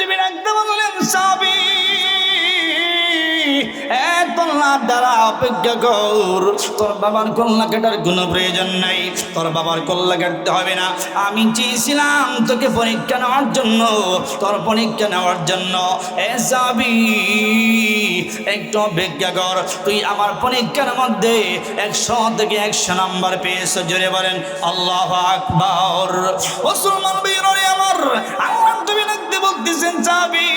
নবী ডাকতে বললেন সাহাবী তোল্লার দ্বারা অপেক্ষা কর, তোর বাবার কল্লা কাটার কোনো প্রয়োজন নাই, তোর বাবার কল্লা কাটতে হবে না। আমি চেয়েছিলাম তোকে পরীক্ষা নেওয়ার জন্য, তোর পরীক্ষা নেওয়ার জন্য। এ সাহাবী একটু অপেক্ষা কর, তুই আমার পরীক্ষার মধ্যে 100 থেকে 100 নাম্বার পেয়েছ। জোরে বলেন আল্লাহু আকবার। মুসলমান ভাইরা আমার, আল্লাহ তুমি দেখতে বলতেছেন সাহাবী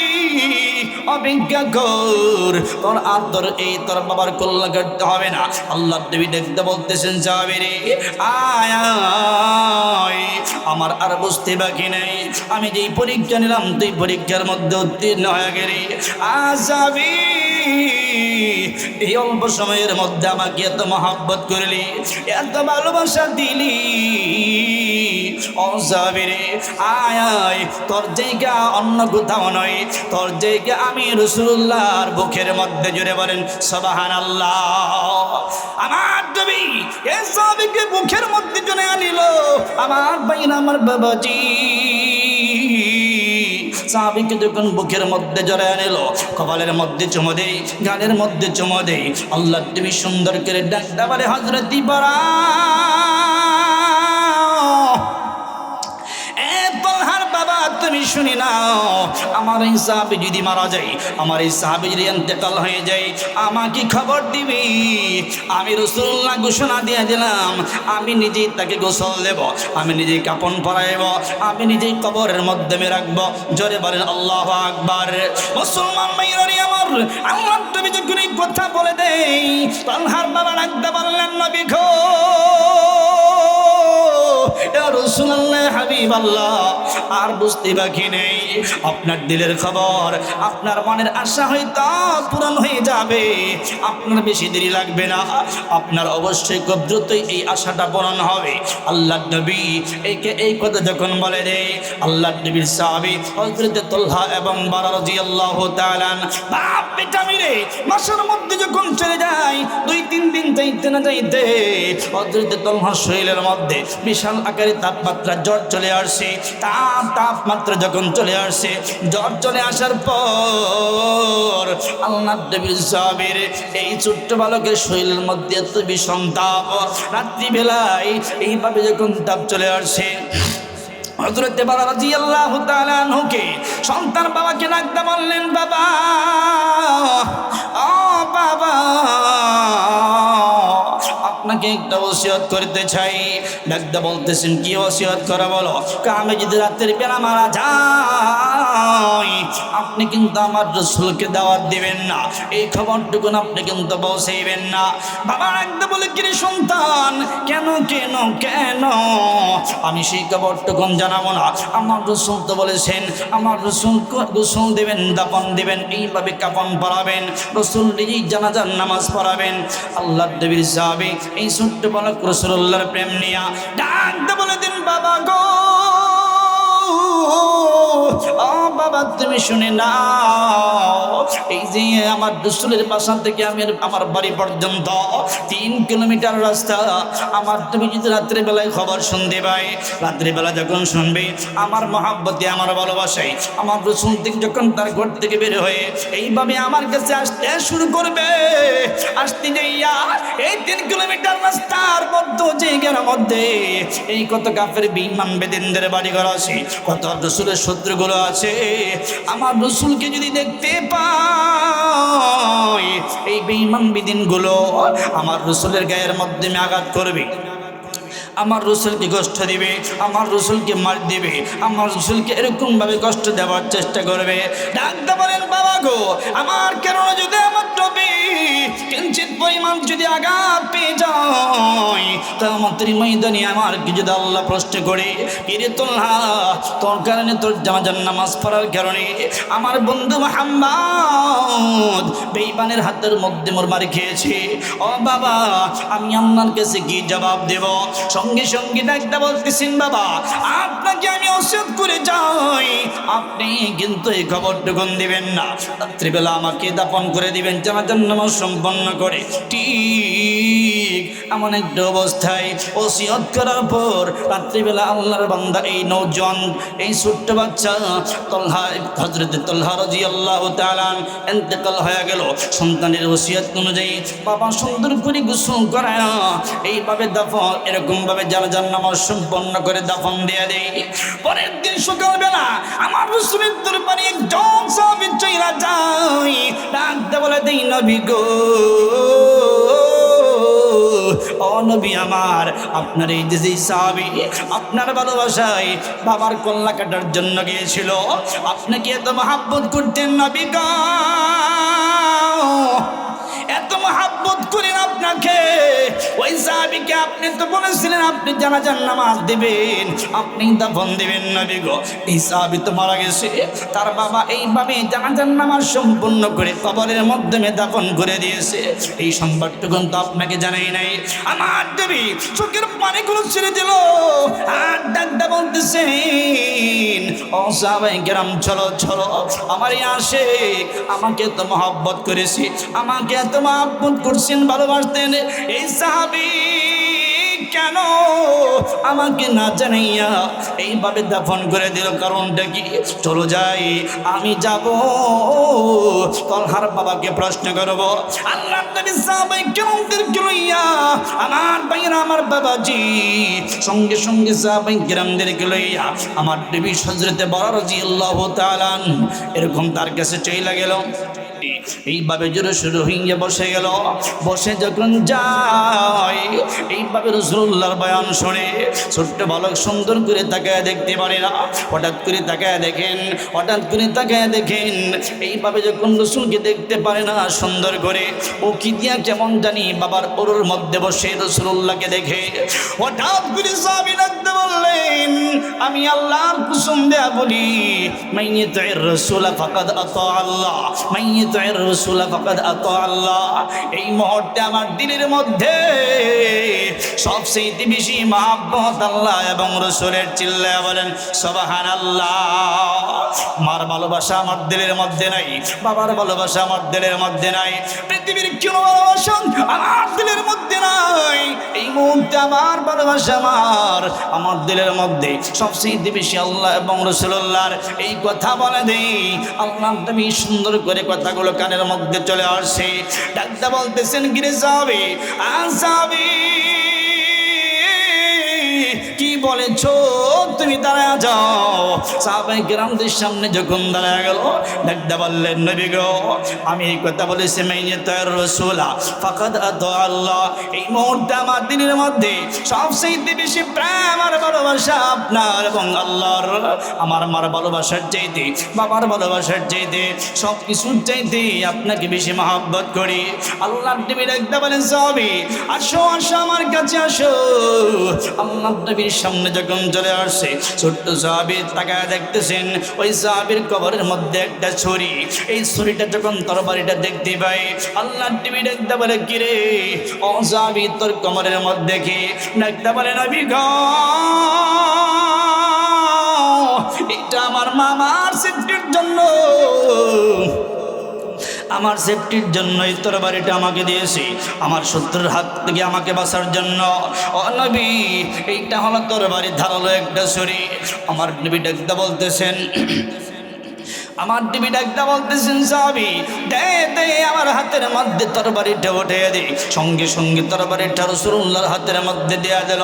অপেক্ষা কর, তোর আদর এই তোর বাবার কল্লা করতে হবে না। আল্লাহ নবী দেখতে বলতেছেন সাহাবী রে আয় আয়, আমার আর বুঝতে বাকি নেই, আমি যেই পরীক্ষা নিলাম তুই পরীক্ষার মধ্যে উত্তীর্ণ হয়ে গেলি। সাহাবী এই অল্প সময়ের মধ্যে আমাকে এত মহব্বত করলি, এত ভালোবাসা দিলি, ও সাহাবী রে আয় আয়, তোর জায়গা অন্য কোথাও নয়, তোর জায়গা আমি রাসূলুল্লাহর বুকের মধ্যে। জুড়ে বলেন সুবহানাল্লাহ। আমার নবী এই সাহাবীকে বুকের মধ্যে জুড়ে আনিল। আমার ভাইরা, আমার বাবাজি সাহাবীকে যখন বুকের মধ্যে জড়ায় আনিল, কপালের মধ্যে চুমো দেই, গালের মধ্যে চুমো দেই, আল্লাহ তুমি সুন্দর করে ডাকতে পারে হযরত ইব্রাহিম, তুমি শুনি নাও, আমার এই সাহাবী যদি মারা যায়, আমার এই সাহাবী যদি ইন্তেকাল হয়ে যায়, আমাকে খবর দিবি। আমি রাসূলুল্লাহ ঘোষণা দিয়ে দিলাম, আমি নিজেই তাকে গোসল দেব, আমি নিজেই কাপন পরাইব, আমি নিজেই কবরের মধ্যে রাখবো। জোরে বলেন আল্লাহু আকবার। মুসলমান ভাইরা আমার, আল্লাহ তুমি যখন এই কথা বলে দেই, তালহার বাবা ডাকতে বললেন নবী গো ইয়া রাসূলুল্লাহ হাবিবাল্লাহ, আর বুঝতে বাকি নেই, আপনার দিলের খবর, আপনার মনের আশা হয়তো পূরণ হয়ে যাবে, আপনার বেশি দেরি লাগবে না, আপনার অবশ্যই খুব দ্রুতই এই আশাটা পূরণ হবে। আল্লাহ নবী একে এই কথা যখন বলে দেয়, আল্লাহ নবীর সাহাবী হযরত তালহা এবং বারা রাদিয়াল্লাহু তাআলা বাপ বেটা মিলে মাসের মধ্যে যখন চলে যায়, 2-3 দিন যাইতে না যাইতে হযরত তালহার শরীরের মধ্যে বিশাল আকারে তাপমাত্রা জ্বর চলে আসছে। তাপমাত্রা যখন চলে আসছে, জ্বর চলে আসার পর আল্লাহ নবীর সাহাবীর এই ছোট্ট বালকের শরীরের মধ্যে এত ভীষণ তাপ, রাত্রিবেলায় এইভাবে যখন তাপ চলে আসছে, হযরত বারা রাদিয়াল্লাহু তাআলা আনহুকে সন্তান বাবাকে ডাকতে বললেন, বাবা ও বাবা, আপনাকে একটা ওসিয়ত করতে চাই। ডাকতে বলতেছেন কি ওসিয়ত করা বলো? আমি যদি রাতের বেলা মারা যাই, আপনি কিন্তু আমার রাসূলকে দাওয়াত দিবেন না, এই খবরটুকুন আপনি কিন্তু পৌঁছাইবেন না। বাবা ডাকতে বলে কি রে সন্তান, কেন কেন কেন আমি সেই খবরটুকুন জানাবো না? আমার রাসূল তো বলেছেন আমার রাসূল গোসল দেবেন, দাফন দেবেন, এইভাবে কাফন পরাবেন, রাসূল নিজেই জানাজার নামাজ পড়াবেন। আল্লাহ নবীর সাহাবী এই ছোট্ট বালক রাসূলুল্লাহর প্রেম নিয়া ডাকতে বলে দিন, বাবা গো ও বাবা তুমি শুনে নাও, এই যে আমার রাসূলের বাসা থেকে আমার বাড়ি পর্যন্ত 3 কিলোমিটার রাস্তা। আমার তুমি যদি রাত্রে বেলায় খবর শুনতে পাই, রাত্রে বেলা যখন শুনবে আমার মহাব্বতে, আমার ভালোবাসায় আমার রাসূল থেকে যখন তার ঘর থেকে বের হয়ে এইভাবে আমার কাছে আসতে শুরু করবে, আসতে যাইয়া এই 3 কিলোমিটার রাস্তার মধ্যে জায়গার মধ্যে এই কত কাফের বেঈমান বেদিনদের বাড়িঘর আছে, কত রাসূলের শত্রুগুলো আছে, আমার রাসূলকে যদি দেখতে পাই, এই বেঈমান বেদিনগুলো আমার রাসূলের গায়ের মধ্যে আঘাত করবে, আমার রাসূলকে কষ্ট দিবে, আমার রাসূলকে মার দিবে, আমার রাসূলকে এরকম ভাবে কষ্ট দেওয়ার চেষ্টা করবে। ডাকতে বলেন, বাবা গো আমার কেন যদি আমার নবী কিঞ্চিত পরিমাণ যদি আঘাত পেয়ে যায়, কিয়ামতের ময়দানে আমার কি যদি আল্লাহ প্রশ্ন করে, কিরে তালহা তোর কারণে, তোর জানাজার নামাজ পড়ার কারণে আমার বন্ধু মুহাম্মদ বেঈমানের হাতের মধ্যে মার খেয়েছে, ও বাবা আমি আল্লাহর কাছে কি জবাব দেব? সঙ্গে সঙ্গে ডাকতে বলতেছেন, বাবা আপনাকে আমি ওসিয়ত করে যাই, আপনি কিন্তু এই খবরটুকুন দিবেন না, রাত্রিবেলা আমাকে দাফন করে দিবেন দিবেন জানাজার নামাজ সম্পন্ন করে। ঠিক এমন একটা অবস্থায় ওসিয়ত করার পর রাত্রিবেলা আল্লাহর বান্দা এই নওজোয়ান, এই ছোট্ট বাচ্চা তলহা, হযরত তলহা রাদিয়াল্লাহু তাআলা ইন্তেকাল হয়ে গেল। সন্তানের ওসিয়ত অনুযায়ী বাবা সুন্দর করে গোসল করায় এইভাবে দাফন, এরকম ভাবে জানাজার নামাজ সম্পন্ন করে দাফন দিয়ে দেয়। পরের দিন সকালবেলা আমার রাসূলের দরবারে একজন সাহাবী চইলা যায়, ডাকতে বলে দেই নবী গো, ও নবী আমার, আপনার এই যে সাহাবী আপনার ভালোবাসায় বাবার কল্লা কাটার জন্য গিয়েছিল, আপনাকে এত মহব্বত করতেন নবী গো, এত মহব্বত করেন আপনাকে। ওই সাহাবীকে আপনি তো বলেছিলেন আপনি জানাজার নামাজ দিবেন, আপনি দাফন দিবেন নবী গো। এই সাহাবী তো মারা গেছে, তার বাবা এইভাবে জানাজার নামাজ সম্পূর্ণ করে কবরের মাধ্যমে দাফন করে দিয়েছে। এই সংবাদটুকু তো আপনাকে জানাই নাই। আমার দেবী চোখের পানিগুলো ছেড়ে দিল, আর ডাকটা বলতেছেন, ও সাহাবায়ে কেরাম চলো চলো, আমার এই আশিক আমাকে তো মহব্বত করেছি, আমাকে এত মহব্বত করছেন, ভালোবাসতেন, এই সাহাবী কেন আমাকে না জানাইয়া এইভাবে দাফন করে দিল, কারণটা কি? চলো যাই, আমি যাব তলহার বাবাকে প্রশ্ন করব। আল্লাহ নবী সাহাবায়ে কেরামদেরকে লইয়া, আমার ভাইয়েরা, আমার বাবাজি সঙ্গে সঙ্গে সাহাবায়ে কেরামদেরকে লইয়া আমার নবী হযরতে বড় রাদিয়াল্লাহু তাআলা এরকম তার কাছে চইলা গেল। এইভাবে জোরে শুরু হইয়া বসে গেল। বসে যখন যায় এইভাবে রাসূলুল্লাহর বয়ান শুনে ছোট্ট বালক সুন্দর করে তাকায় দেখতে পারে না। হঠাৎ করে তাকায় দেখেন, হঠাৎ করে তাকায় দেখেন, এইভাবে যখন রাসূলকে দেখতে পারে না সুন্দর করে, ও কি দিয়া কেমন জানি বাবার ওরুর মধ্যে বসে রাসূলুল্লাহকে দেখে হঠাৎ করে সাহাবী ডাকতে বললেন, আমি আল্লাহর কসম দেয়া বলি, মাইয়াতুর রাসূল ফাকাদ আতা আল্লাহ, মাইয়াতুর রাসূল ফাকাদ আতা আল্লাহ। এই মুহূর্তে আমার দিলের মধ্যে সবচেয়ে বেশি মহব্বত আল্লাহ এবং রাসূলের। চিল্লায়া বলেন সুবহানাল্লাহ। মার ভালোবাসা আমার দিলের মধ্যে নাই, বাবার ভালোবাসা আমার দিলের মধ্যে নাই, পৃথিবীর কোনো ভালোবাসা আমার দিলের মধ্যে নাই। এই মুহূর্তে আমার ভালোবাসা আমার দিলের মধ্যে সবচেয়ে বেশি আল্লাহ এবং রাসূলুল্লাহর। এই কথা বলে দেই, আল্লাহ নবী সুন্দর করে কথাগুলো কানের মধ্যে চলে আসে। ডাকতে বলতেছেন, গিরে যাবে আসাবি, কি বলেছো তুমি, দাঁড়ায় যাও। সাহাবায়ে কেরামদের সামনে যখন দাঁড়ায় গেল, ডাকতে বললেন, নবী গো, আমি এই কথা বলেছি, মাইয়াতুর রাসূল ফাকাদ আতা আল্লাহ। এই মুহূর্তে আমার দিনের মধ্যে সবচেয়ে বেশি প্রেম আর ভালোবাসা আপনার এবং আল্লাহর। আমার মার ভালোবাসার চাইতে, বাবার ভালোবাসার চাইতে, সব কিছুর চাইতে আপনাকে বেশি মহব্বত করি। আল্লাহর নবী ডাকতে বলেন, সাহাবী আসো আসো আমার কাছে আসো। আল্লাহর নবীর সামনে যখন চলে আসছে, ছোট্ট সাহাবী তাকায় দেখতেছেন, ওই সাহাবীর কবরের মধ্যে একটা ছুরি। এই ছুরিটা যখন তরবারিটা দেখতে পাই, আল্লাহর নবী ডাকতে বলে, কিরে ও সাহাবী, তোর কবরের মধ্যে কি? ডাকতে বলে, নবী গো, এটা আমার মামার সেফটির জন্য, আমার সেফটির জন্যই তরবারিটা আমাকে দিয়েছি, আমার শত্রুর হাত থেকে আমাকে বাঁচার জন্য। ও নবী, এইটা হলো তরবারি, ধারালো একটা ছুরি। আমার নবী ডাকতে বলতেছেন, আমার নবী ডাকতে বলতেছেন, সাহাবী দে দে আমার হাতের মধ্যে তরবারিটা উঠে দে। সঙ্গে সঙ্গে তরবারিটা রাসূলুল্লাহর হাতের মধ্যে দেয়া দিল।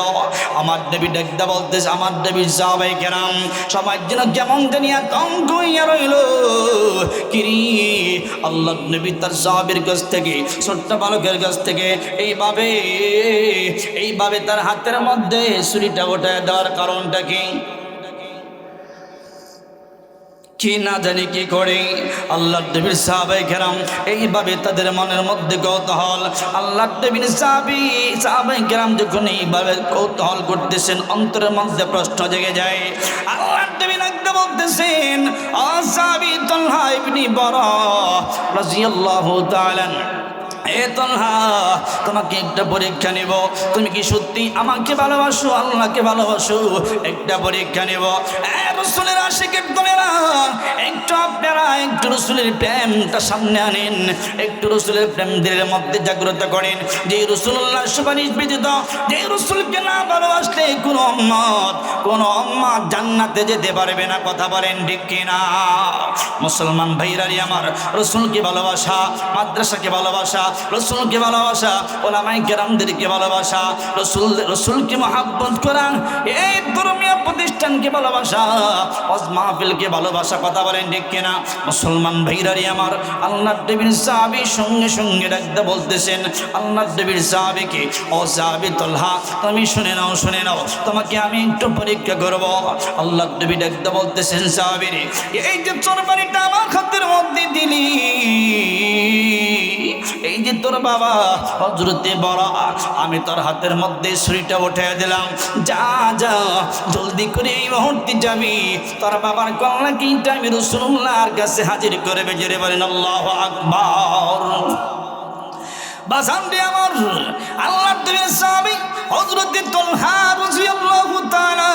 আমার নবী ডাকতে বলতেছে, আমার নবীর সাহাবায়ে কেরাম সবার যেন কেমন জানি আতঙ্ক হইয়া রইল। কিরি, আল্লাহর নবী তার সাহাবীর কাছ থেকে, ছোট্ট বালকের কাছ থেকে এইভাবে তার হাতের মধ্যে ছুরিটা উঠে দেওয়ার কারণটা কি না জানি কি করে। আল্লাহর নবীর সাহাবায়ে কেরাম এইভাবে তাদের মনের মধ্যে কৌতূহল। আল্লাহর নবীর সাহাবায়ে কেরাম যখন এইভাবে কৌতূহল করতেছেন, অন্তরের মধ্যে প্রশ্ন জেগে যায়। আল্লাহর নবী ডাকতে বলতেছেন, ও সাহাবী তলহা ইবনে বারা রাদিয়াল্লাহু তাআলা, এ তলহা, তোমাকে একটা পরীক্ষা নেব, তুমি কি সত্যি আমাকে ভালোবাসো, আল্লাহকে ভালোবাসো? একটা পরীক্ষা নেব। রাসূলের আশিকের দলেরা, একটু আপনারা একটু রাসূলের প্রেমটা সামনে আনেন, একটু রাসূলের প্রেম দিলের মধ্যে জাগ্রত করেন। যে রাসূলুল্লাহর সুপারিশ ব্যতীত, যে রাসূলকে না ভালোবাসলে কোনো উম্মত জান্নাতে যেতে পারবে না। কথা বলেন ঠিক কিনা? মুসলমান ভাইরারি আমার, রাসূলকে ভালোবাসা, মাদ্রাসাকে ভালোবাসা, রাসূলকে ভালোবাসা, ওলামায়ে কেরামদেরকে ভালোবাসা, রাসূলকে মহব্বত করা, এই ধর্মীয় প্রতিষ্ঠানকে ভালোবাসা, ওয়াজ মাহফিলকে ভালোবাসা। কথা বলেন ঠিক কিনা? মুসলমান ভাইরারি আমার, আল্লাহর নবীর সাহাবী সঙ্গে সঙ্গে ডাকতে বলতেছেন, আল্লাহর নবীর সাহাবীকে, ও সাহাবী তলহা, তুমি শুনে নাও, তোমাকে আমি একটু পরীক্ষা করব। আল্লাহর নবী ডাকতে বলতেছেন, সাহাবী রে, এই যে তরবারিটা আমার হাতের মধ্যে দিলি, এই যে তোর বাবা হযরতে বরাক, আমি তোর হাতের মধ্যে ছুরিটা উঠিয়ে দিলাম, যা যা জলদি করে এই মুহূর্তে যাবি, তোর বাবার কল্যাণটা আমি রাসূলুল্লাহর কাছে হাজির করবে। জোরে বলেন আল্লাহু আকবার। বাজান রে আমার, আল্লাহর নবীর সাহাবী হযরতে তলহা রাদিয়াল্লাহু তাআলা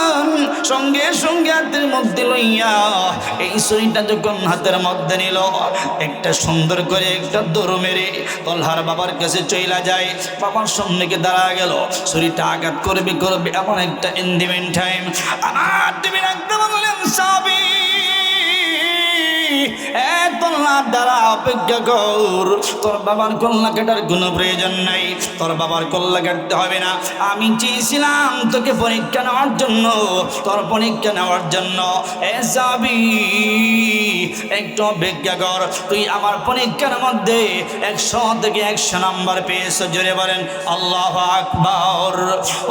সঙ্গে সঙ্গে হাতের মধ্যে লইয়া এই ছুরিটা যখন হাতের মধ্যে নিল, একটা সুন্দর করে একটা দৌড় মেরে তলহার বাবার কাছে চইলা যায়। বাবার সামনে গিয়ে দাঁড়া গেল, ছুরিটা আঘাত করবে এমন একটা ইন্ডিমেন্ট টাইম। আমার নবী রাখতে বললেন, সাহাবী দ্বারা অপেক্ষা কর, তোর বাবার কল্লা কাটার কোনো প্রয়োজন নাই, তোর বাবার কল্লা কাটতে হবে না। আমি চেয়েছিলাম তোকে পরীক্ষা নেওয়ার জন্য, তোর পরীক্ষা নেওয়ার জন্য। এ সাহাবী, একটু অপেক্ষা কর, তুই আমার পরীক্ষার মধ্যে 100 থেকে 100 নাম্বার পেয়েছ। জোরে বলেন আল্লাহু আকবার।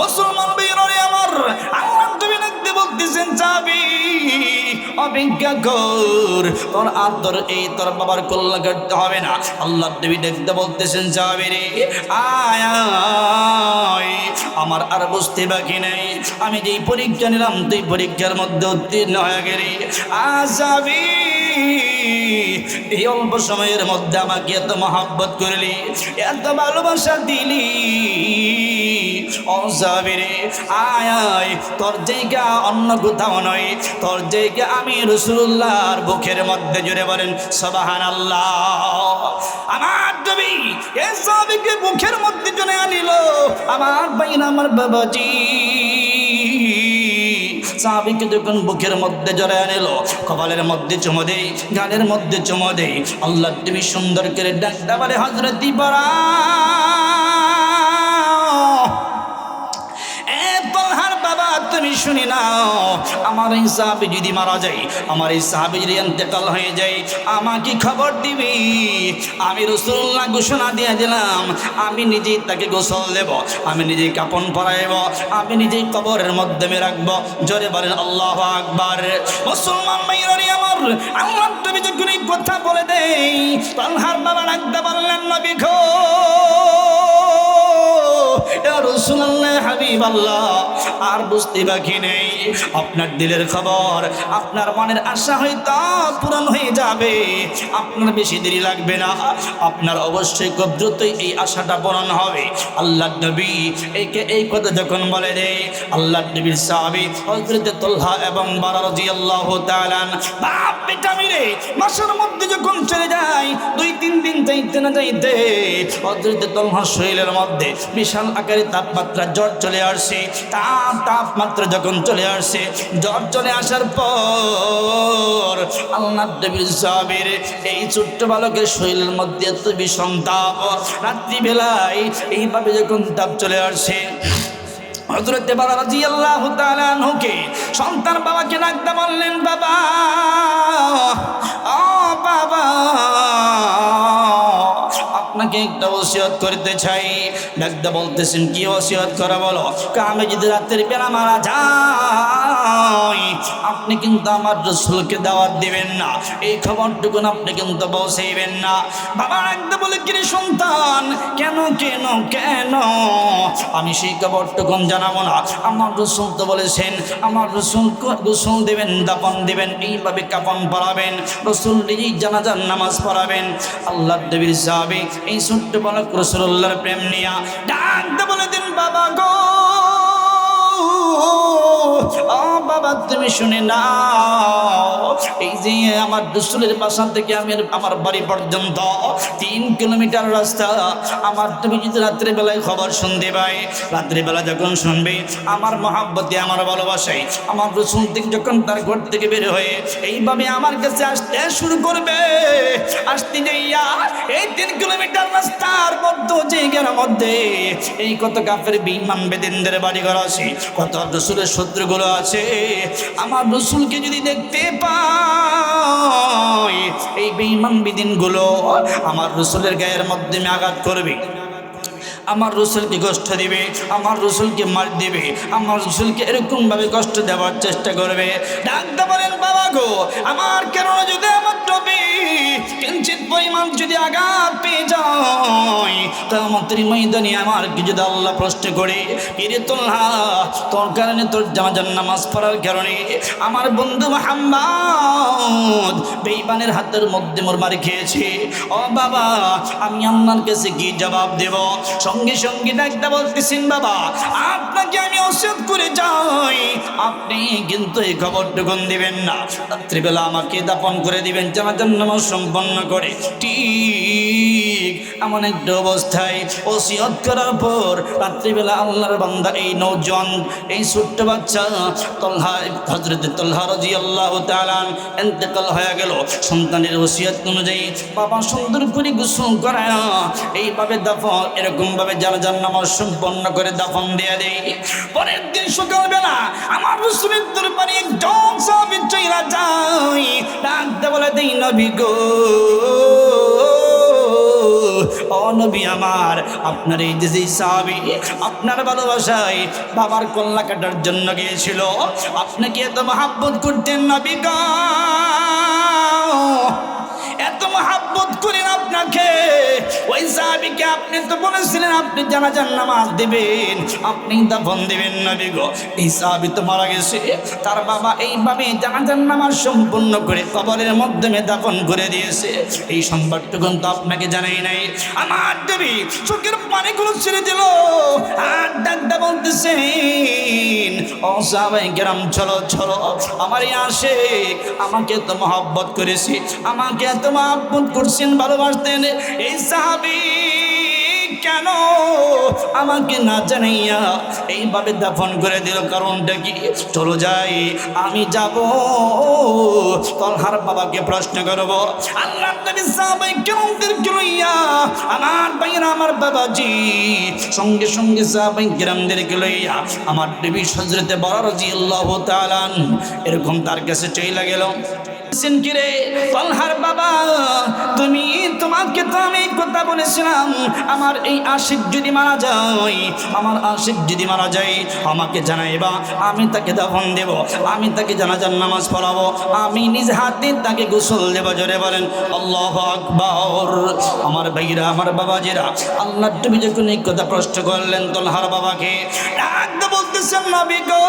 মুসলমান ভাইরা আমার, আল্লাহ তুমি দেখতে বলতেছেন, সাহাবী অপেক্ষা কর, তোর তোর বাবার কল্যাণ করতে হবে না। আল্লাহ নবী দেখতে বলতেছেন, সাহাবী রে, আয় আমার আর বুঝতে বাকি নেই, আমি যেই পরীক্ষা নিলাম তুই পরীক্ষার মধ্যে উত্তীর্ণ হয়ে গেলি। সাহাবী, এই অল্প সময়ের মধ্যে আমাকে এত মহব্বত করলি, এত ভালোবাসা দিলি, ও সাহাবী রে, আয় তোর জায়গা অন্য কোথাও নয়, তোর জায়গা আমি রাসূলুল্লাহর বুকের মধ্যে। জোরে বলেন সুবহানাল্লাহ। আমার নবী এই সাহাবীকে বুকের মধ্যে জনে আনিল। আমার ভাইরা, আমার বাবাজি, সাহাবীকে যখন বুকের মধ্যে জড়ায় আনিল, কপালের মধ্যে চুমো দেই, গালের মধ্যে চুমো দেই, আল্লাহ নবী সুন্দর করে ডাকতে বলে, হযরতে তুমি শুনি নাও, আমার এই সাহাবী যদি মারা যায়, আমার এই সাহাবী যদি ইন্তেকাল হয়ে যায়, আমাকে খবর দিবি। আমি রাসূলুল্লাহ ঘোষণা দিয়ে দিলাম, আমি নিজেই তাকে গোসল দেব, আমি নিজেই কাপন পরাইব, আমি নিজেই কবরের মধ্যে রাখবো। জোরে বলেন আল্লাহু আকবার। মুসলমান ভাইরা আমার, আল্লাহ নবী যখন এই কথা বলে দেই, তালহার বাবা ডাকতে বললেন, নবী গো, ইয়া রাসূলুল্লাহ, হাবিবাল্লাহ, আর বুঝতে বাকি নেই, আপনার দিলের খবর, আপনার মনের আশা হয়তো পূরণ হয়ে যাবে, আপনার বেশি দেরি লাগবে না, আপনার অবশ্যই খুব দ্রুতই এই আশাটা পূরণ হবে। আল্লাহ নবী এই কথা যখন বলে দেয়, আল্লাহ নবীর সাহাবী হযরতে তলহা এবং বারা রাদিয়াল্লাহু তাআলা বাপ বেটা মিলে বাসার মধ্যে যখন চলে যায়, 2-3 দিন যাইতে না যাইতে হযরতে তলহার শরীরের মধ্যে বিশাল আকারে তাপমাত্রা জ্বর চলে আসছে। তাপমাত্রা যখন চলে আসছে, জ্বর চলে আসার পর আল্লাহ নবীর সাহাবীর এই ছোট্ট বালকের শরীরের মধ্যে এত ভীষণ তাপ, রাত্রিবেলায় এইভাবে যখন তাপ চলে আসছে, হযরতে বারা রাদিয়াল্লাহু তাআলা আনহুকে সন্তান বাবাকে ডাকতে বললেন, বাবা, ও বাবা, আপনাকে একটা ওসিয়ত করতে চাই। ডাকতে বলতেছেন, কি ওসিয়ত করা বলো? আমি যদি রাতের বেলা মারা যাই, আপনি কিন্তু আমার রাসূলকে দাওয়াত দিবেন না, এই খবরটুকুন আপনি কিন্তু পৌঁছাইবেন না। বাবা ডাকতে বলে, কি রে সন্তান, কেন কেন কেন আমি সেই খবরটুকুন জানাবো না? আমার রাসূল তো বলেছেন, আমার রাসূল গোসল দেবেন, দাফন দেবেন, এইভাবে কাফন পরাবেন, রাসূল নিজেই জানাজার নামাজ পড়াবেন। আল্লাহর নবীর সাহাবী এই এই ছোট্ট বালক রাসূলুল্লাহর প্রেম নিয়া ডাকতে বলে দিন, বাবা গো, ও বাবা তুমি শুনে নাও, এই যে আমার রাসূলের বাসা থেকে আমার বাড়ি পর্যন্ত 3 কিলোমিটার রাস্তা। আমার তুমি যদি রাত্রে বেলায় খবর শুনতে পাই, রাত্রে বেলা যখন শুনবে আমার মহাব্বতে, আমার ভালোবাসায় আমার রাসূল থেকে যখন তার ঘর থেকে বের হয়ে এইভাবে আমার কাছে আসতে শুরু করবে, আসতে যাইয়া এই 3 কিলোমিটার রাস্তার মধ্যে জায়গার মধ্যে এই কত কাফের বেঈমান বেদিনদের বাড়ি ঘর আছে, কত রাসূলের শত্রুগুলো আছে। আমার রাসূলকে যদি দেখতে পাই, এই বেঈমান বেদিনগুলো আমার রাসূলের গায়ের মধ্যে আঘাত করবে, আমার রাসূলকে কষ্ট দিবে, আমার রাসূলকে মার দিবে, আমার রাসূলকে এরকম ভাবে কষ্ট দেওয়ার চেষ্টা করবে। ডাকতে বলেন, বাবা গো, আমার কেন যদি আমার নবী কিঞ্চিত পরিমাণ যদি আঘাত পেয়ে যায়, কিয়ামতের ময়দানে আমার কি যদি আল্লাহ প্রশ্ন করে, কিরে তোলহা, তোর কারণে, তোর জানাজার নামাজ পড়ার কারণে আমার বন্ধু মুহাম্মদ বেঈমানের হাতের মধ্যে মোর মার খেয়েছে, ও বাবা আমি আল্লাহর কাছে কি জবাব দেব? সঙ্গে সঙ্গে ডাকতে বলতেছেন, বাবা আপনাকে আমি ওসিয়ত করে যাই, আপনি কিন্তু এই খবরটুকুন দিবেন না, রাত্রিবেলা আমাকে দাফন করে দিবেন জানাজার নামাজ সম্পন্ন করে। ঠিক এমন একটা অবস্থায় ওসিয়ত করার পর রাত্রিবেলা আল্লাহর বান্দা এই নওজোয়ান, এই ছোট্ট বাচ্চা তলহা, হযরত তলহা রাদিয়াল্লাহু তাআলা ইন্তেকাল হয়ে গেল। সন্তানের ওসিয়ত অনুযায়ী বাবা সুন্দর করে গোসল করায় এইভাবে দাফন, এরকম ভাবে জানাজার নামাজ সম্পন্ন করে দাফন দিয়ে দেয়। পরের দিন সকালবেলা আমার রাসূলের দরবারে একজন সাহাবী চইলা যায়, ডাকতে বলে দেই, নবী গো, ও নবী আমার, আপনার এই যে সাহাবী আপনার ভালোবাসায় বাবার কল্লা কাটার জন্য গিয়েছিল, আপনাকে এত মহব্বত করতেন নবী গো, এত মহব্বত করেন আপনাকে, ওই সাহাবীকে আপনি তো বলেছিলেন আপনি জানাজার নামাজ দিবেন, আপনি দাফন দিবেন নবী গো, এই সাহাবী তো মারা গেছে, তার বাবা এইভাবে জানাজার নামাজ সম্পূর্ণ করে কবরের মাধ্যমে দাফন করে দিয়েছে, এই সংবাদটুকু তো আপনাকে জানাই নাই। আমার দেবী চোখের পানিগুলো ছেড়ে দিল, আর ডাকতে বলতেছেন, ও সাহাবায়ে কেরাম চলো চলো, আমার এই আশিক আমাকে তো মহব্বত করেছে, আমাকে এত মহব্বত করছেন, ভালোবাসতেন, এই সাহাবী কেন আমাকে না জানাইয়া এইভাবে দাফন করে দিল, কারণটা কি? চলো যাই, আমি যাব তলহার বাবাকে প্রশ্ন করব। আল্লাহ নবী সাহাবায়ে কেরামদেরকে লইয়া, আমার ভাইরা, আমার বাবাজি সঙ্গে সঙ্গে সাহাবায়ে কেরামদেরকে লইয়া আমার নবী হযরতে বড় রাদিয়াল্লাহু তাআলা এরকম তার কাছে চইলা গেল। কিরে তলহার বাবা, তুমি, তোমাকে তো আমি কথা বলেছিলাম, আমার এই আশিক যদি মারা যায়, আমার আশিক যদি মারা যায় আমাকে জানাইবা, আমি তাকে দাফন দেব, আমি তাকে জানাজার নামাজ পড়াবো, আমি নিজ হাতে তাকে গোসল দেব। জোরে বলেন আল্লাহু আকবার। আমার ভাইরা, আমার বাবাজিরা, আল্লাহ তুমি যখন এই কথা প্রশ্ন করলেন তলহার বাবাকে, ডাকতে বলতেছেন, নবী গো,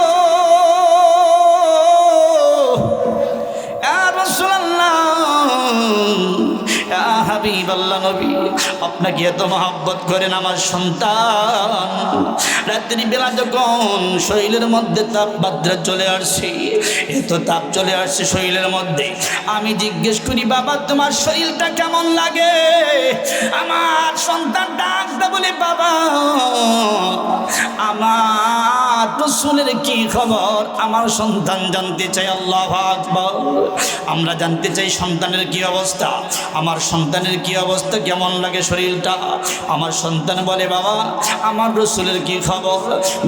নবী আপনাকে এত মহব্বত করেন আমার সন্তান, রাত্রি বেলা যখন শরীরের মধ্যে তাপমাত্রা চলে আসছে, এত তাপ চলে আসছে শরীরের মধ্যে, আমি জিজ্ঞেস করি, বাবা তোমার শরীরটা কেমন লাগে? আমার সন্তান ডাকতে বলে, বাবা আমার রাসূলের কি খবর? আমার সন্তান জানতে চাই। আল্লাহু আকবার। আমরা জানতে চাই সন্তানের কি অবস্থা, আমার সন্তানের কি অবস্থা, কেমন লাগে শরীরটা। আমার সন্তান বলে, বাবা আমার রাসূলের কি খবর?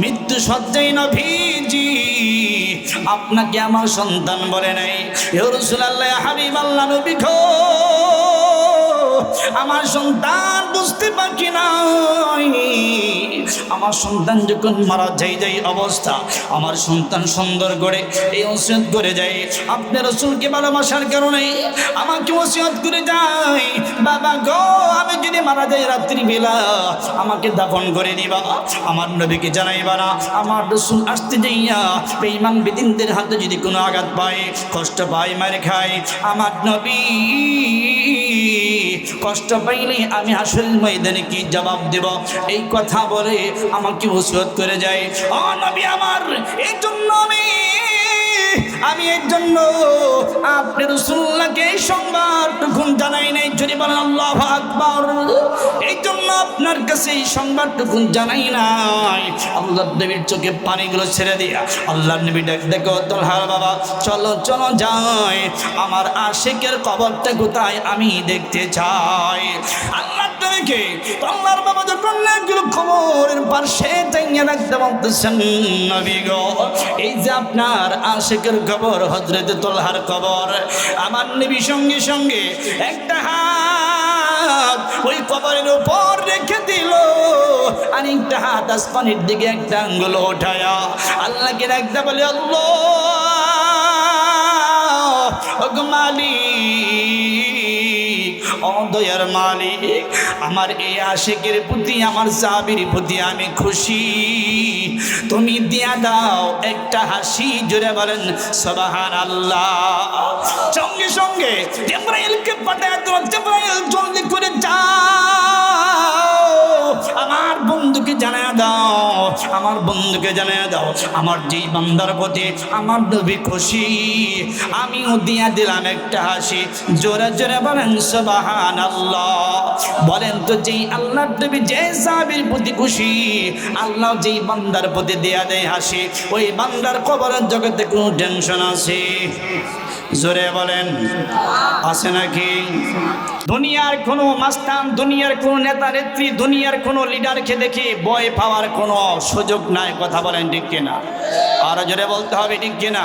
মৃত্যু সজ্জায় নবীজি আপনাকে আমার সন্তান বলে নাই, ইয়া রাসূলুল্লাহ, ইয়া হাবিবাল্লাহ, নবী গো, আমার সন্তান বুঝতে পারি নাই, আমার সন্তান যখন মারা যাই অবস্থা, আমার সন্তান সুন্দর করে এই ওসিয়ত করে যায়, আপনার রাসূলকে ভালোবাসার কারণে আমাকে ওসিয়ত করে যায়, বাবা গো, আমি যদি মারা যাই রাত্রি বেলা আমাকে দাফন করে দিবা, আমার নবীকে জানাইবা না, আমার রাসূল আসতে যাইয়া বেঈমান বেদিনদের হাতে যদি কোনো আঘাত পায়, কষ্ট পায়, মার খায়, আমার নবী কষ্ট পাইলে আমি হাসরের ময়দানে কি জবাব দেব, এই কথা বলে আমাকে ওসিয়ত করে যায়। ও নবী আমার, এই জন্য আমি এর জন্য আপনি রাসূলুল্লাহকে এই সংবাদটুকু জানাই নাই। যদি বলেন আল্লাহু আকবার। এই জন্য আপনার কাছে এই সংবাদটুকু জানাই নাই। আল্লাহর নবীর চোখে পানিগুলো ছেড়ে দিয়া আল্লাহর নবী ডাক দেখো, তোলহার বাবা চলো চলো যাই, আমার আশিকের কবরটা কোথায় আমি দেখতে চাই। আল্লাহর নবীকে আল্লাহর বাবা যখন লাগলো কবরের পাশে টাইয়া রাখতে বলতেছেন, নবী গো এই যে আপনার আশিকের কবর, হযরত তোলহার কবর। আমার নবী সঙ্গে সঙ্গে একটা হাত ওই কবরের উপর রেখে দিল, আরেকটা হাত আসমানের দিকে একটা আঙ্গুল ওঠায়া আল্লাহকে ডাকতে বলে, আল্লাহ ওগো মালিক, ও দয়ার মালিক, আমার এই আশিকের প্রতি, আমার সাহাবীর প্রতি আমি খুশি, তুমি দিয়া দাও একটা হাসি। জোরে বলেন সুবহানাল্লাহ। সঙ্গে সঙ্গে জিবরাইলকে পাঠায় দাও, জিবরাইল জলদি করে যাও, আমার বন্ধুকে জানায় দাও, আমার বন্ধুকে জানায় দাও, আমার যেই বান্দার প্রতি আমার নবী খুশি, আমিও দিয়া দিলাম একটা হাসি। জোরে জোরে বলেন সুবহানাল্লাহ। বলেন তো যেই আল্লাহর নবী যে সাহাবীর প্রতি খুশি, আল্লাহ যেই বান্দার প্রতি দেয়া দেয় হাসি, ওই বান্দার কবরের জগতে কোনো টেনশন আছে? জোরে বলেন আছে নাকি? দুনিয়ার কোনো মাস্তান, দুনিয়ার কোনো নেতা নেত্রী, দুনিয়ার কোনো লিডারকে দেখে ভয় পাওয়ার কোনো সুযোগ নাই। কথা বলেন ঠিক কিনা? আর জোরে বলতে হবে ঠিক কিনা?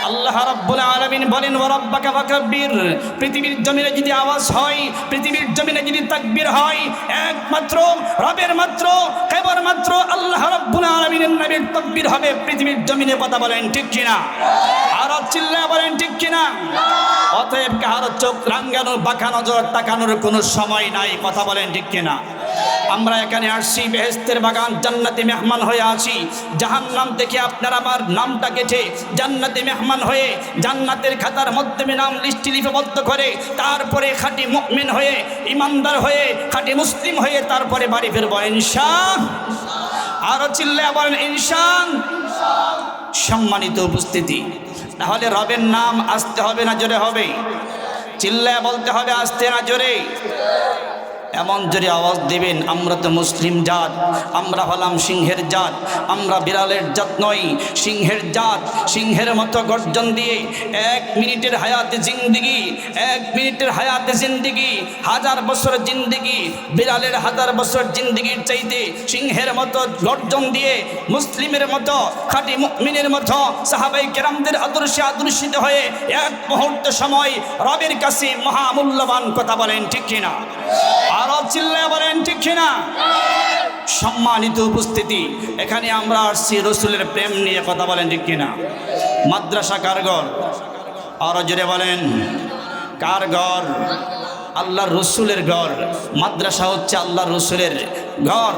আল্লাহ রাব্বুল আলামিন বলেন, ওয়া রাব্বাকা ফাকাব্বির। পৃথিবীর জমিনে যদি আওয়াজ হয়, পৃথিবীর জমিনে যদি তাকবীর হয়, একমাত্র রবের মাত্র, কেবলমাত্র আল্লাহ রাব্বুল আলামিনের নামের তাকবীর হবে পৃথিবীর জমিনে। কথা বলেন ঠিক কিনা? আর চিল্লায় বলেন ঠিক কিনা? অতএব কারো চোখ রাঙ্গানো, বাঁকানো, জোর তাকানোর কোনো সময় নাই। কথা বলেন ঠিক কিনা? আমরা এখানে আসছি বেহেশতের বাগান, জান্নাতে মেহমান হয়ে আছি। জাহান্নাম থেকে আপনার আমার নামটা কেটে জান্নাতে মেহমান হয়ে জান্নাতের খাতার মাধ্যমে নাম লিস্টে লিপিবদ্ধ করে তারপরে খাঁটি মুমিন হয়ে, ইমানদার হয়ে, খাঁটি মুসলিম হয়ে তারপরে বাড়ি ফিরব ইনশাআল্লাহ। আরো চিল্লায়া বলেন ইনশাআল্লাহ। সম্মানিত উপস্থিতি, তাহলে রবের নাম আসতে হবে না জোরে হবে? চিল্লায়া বলতে হবে আসতে না জোরে? এমন জোরে আওয়াজ দিবেন, আমরা তো মুসলিম জাত, আমরা হলাম সিংহের জাত, আমরা বিড়ালের জাত নই, সিংহের জাত। সিংহের মতো গর্জন দিয়ে 1 মিনিটের হায়াতে জিন্দিগি, 1 মিনিটের হায়াতে জিন্দিগি, 1000 বছর জিন্দিগি, বিড়ালের 1000 বছর জিন্দিগির চাইতে সিংহের মতো গর্জন দিয়ে মুসলিমের মতো, খাঁটি মুমিনের মতো সাহাবায়ে কেরামদের আদর্শে আদর্শিত হয়ে 1 মুহূর্ত সময় রবের কাছে মহামূল্যবান। কথা বলেন ঠিক কিনা? আরো চিল্লায়া বলেন ঠিক কিনা? সম্মানিত উপস্থিতি, এখানে আমরা আসছি রসুলের প্রেম নিয়ে। কথা বলেন ঠিক কিনা? মাদ্রাসা কার ঘর? আরো জোরে বলেন কার ঘর? আল্লাহর রসুলের ঘর। মাদ্রাসা হচ্ছে আল্লাহর রসুলের ঘর,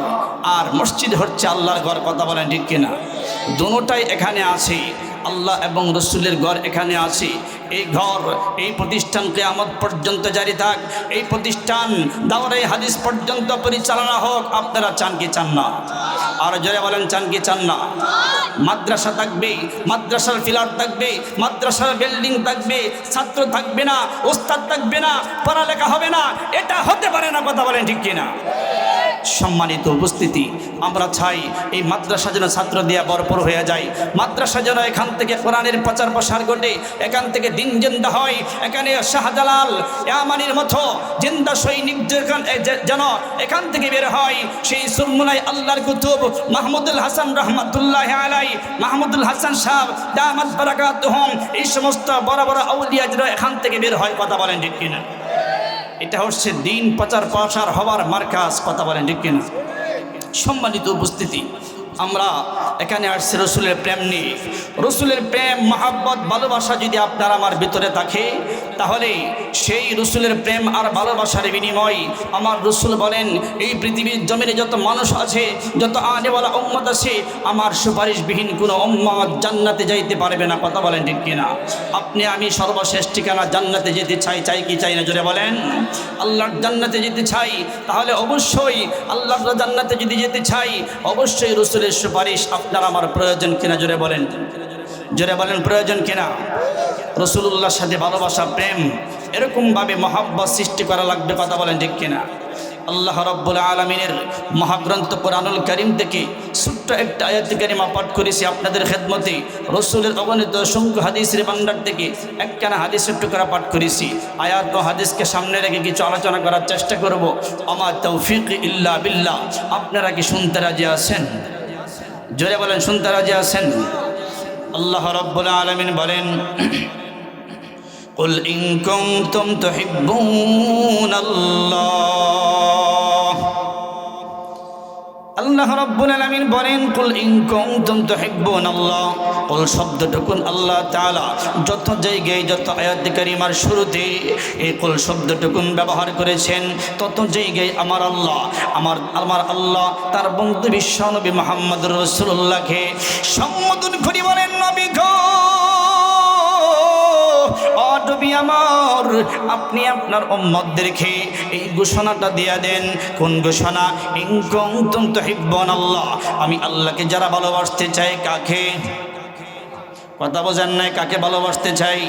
আর মসজিদ হচ্ছে আল্লাহর ঘর। কথা বলেন ঠিক কিনা? দুটোটাই এখানে আছে, আল্লাহ এবং রসুলের ঘর এখানে আছে। এই ঘর, এই প্রতিষ্ঠান কিয়ামত পর্যন্ত জারি থাক, এই প্রতিষ্ঠান দাওরায়ে হাদিস পর্যন্ত পরিচালনা হোক। আপনারা চান কি চান না? আর জোরে বলেন চান কি চান না? মাদ্রাসা থাকবে, মাদ্রাসার ফিলার থাকবে, মাদ্রাসার বিল্ডিং থাকবে, ছাত্র থাকবে না, ওস্তাদ থাকবে না, পড়ালেখা হবে না, এটা হতে পারে না। কথা বলেন ঠিক কিনা? সম্মানিত উপস্থিতি, আমরা চাই এই মাদ্রাসা যেন ছাত্র দিয়া ভরপুর হয়ে যায়, মাদ্রাসা যেন এখান থেকে কোরআনের প্রচার প্রসার ঘটে, এখান থেকে দিন জিন্দা হয়, এখানে শাহজালাল ইয়ামানির মতো জিন্দা সৈনিক যেন এখান থেকে বের হয়। সেই সুরমুনাই আল্লাহর কুতুব মাহমুদুল হাসান রহমাতুল্লাহ আলাই, মাহমুদুল হাসান সাহেব দামাত বারাকাতুহুম, এই সমস্ত বড় বড় আউলিয়া যেন এখান থেকে বের হয়। কথা বলেন ঠিক কিনা? এটা হচ্ছে দিন প্রচার প্রসার হওয়ার মার্কাজ। কথা বলেন ঠিক কিনা? সম্মানিত উপস্থিতি, আমরা এখানে আসছি রসুলের প্রেম নিয়ে। রসুলের প্রেম, মহাব্বত, ভালোবাসা যদি আপনার আমার ভিতরে থাকে, তাহলে সেই রসুলের প্রেম আর ভালোবাসার বিনিময় আমার রসুল বলেন, এই পৃথিবীর জমিনে যত মানুষ আছে, যত আনেওয়ালা উম্মত আছে, আমার সুপারিশবিহীন কোনো উম্মত জান্নাতে যাইতে পারবে না। কথা বলেন ঠিক কিনা? আপনি আমি সর্বশেষ ঠিকানা জান্নাতে যেতে চাই, চাই কি চাই না? জোরে বলেন। আল্লাহর জান্নাতে যেতে চাই, তাহলে অবশ্যই আল্লাহর জান্নাতে যদি যেতে চাই, অবশ্যই রসুলের সুপারিশ আপনার আমার প্রয়োজন কিনা? জোরে বলেন, জোরে বলেন, প্রয়োজন কিনা? রসুলুল্লাহর সাথে ভালোবাসা, প্রেম, এরকমভাবে মহাব্বত সৃষ্টি করা লাগবে। কথা বলেন ঠিক কিনা? আল্লাহ রাব্বুল আলামিনের মহাগ্রন্থ কোরআনুল কারীম থেকে ছোট্ট একটা আয়াত কারিমা পাঠ করেছি আপনাদের খেদমতে। রসুলের অগণিত অসংখ্য হাদিসের ভান্ডার থেকে একখানা হাদিসের টুকরা পাঠ করেছি। আয়াত ও হাদিসকে সামনে রেখে কিছু আলোচনা করার চেষ্টা করব। আমা তৌফিক ইল্লা বিল্লাহ। আপনারা কি শুনতে রাজি আছেন? জোরে বলেন, শুনতে রাজি আছেন? আল্লাহ রাব্বুল আলামিন বলেন, কুল ইন কুনতুম তুহিব্বুনাল্লাহ। আল্লাহ রাব্বুল আলামিন বলেন, কুল ইন কুনতুম তুহিব্বুনাল্লাহ। কুল শব্দটুকুন আল্লাহ তাআলা যত জায়গায়, যত আয়াত কারিমার শুরুতে এই কুল শব্দটুকুন ব্যবহার করেছেন, তত জায়গায় আমার আল্লাহ, আমার আল্লাহ তার বন্ধু বিশ্বনবী মুহাম্মদুর রাসূলুল্লাহকে সম্বোধন করে বলেন, নবী গো, নবী আমার, আপনি আপনার উম্মতদেরকে এই ঘোষণাটা দিয়ে দেন। কোন ঘোষণা? ইন কুনতুম তুহিব্বুনাল্লাহ। আমি আল্লাহকে যারা ভালোবাসতে চাই, কাকে? কথা বোঝেন নাই? কাকে ভালোবাসতে চাই?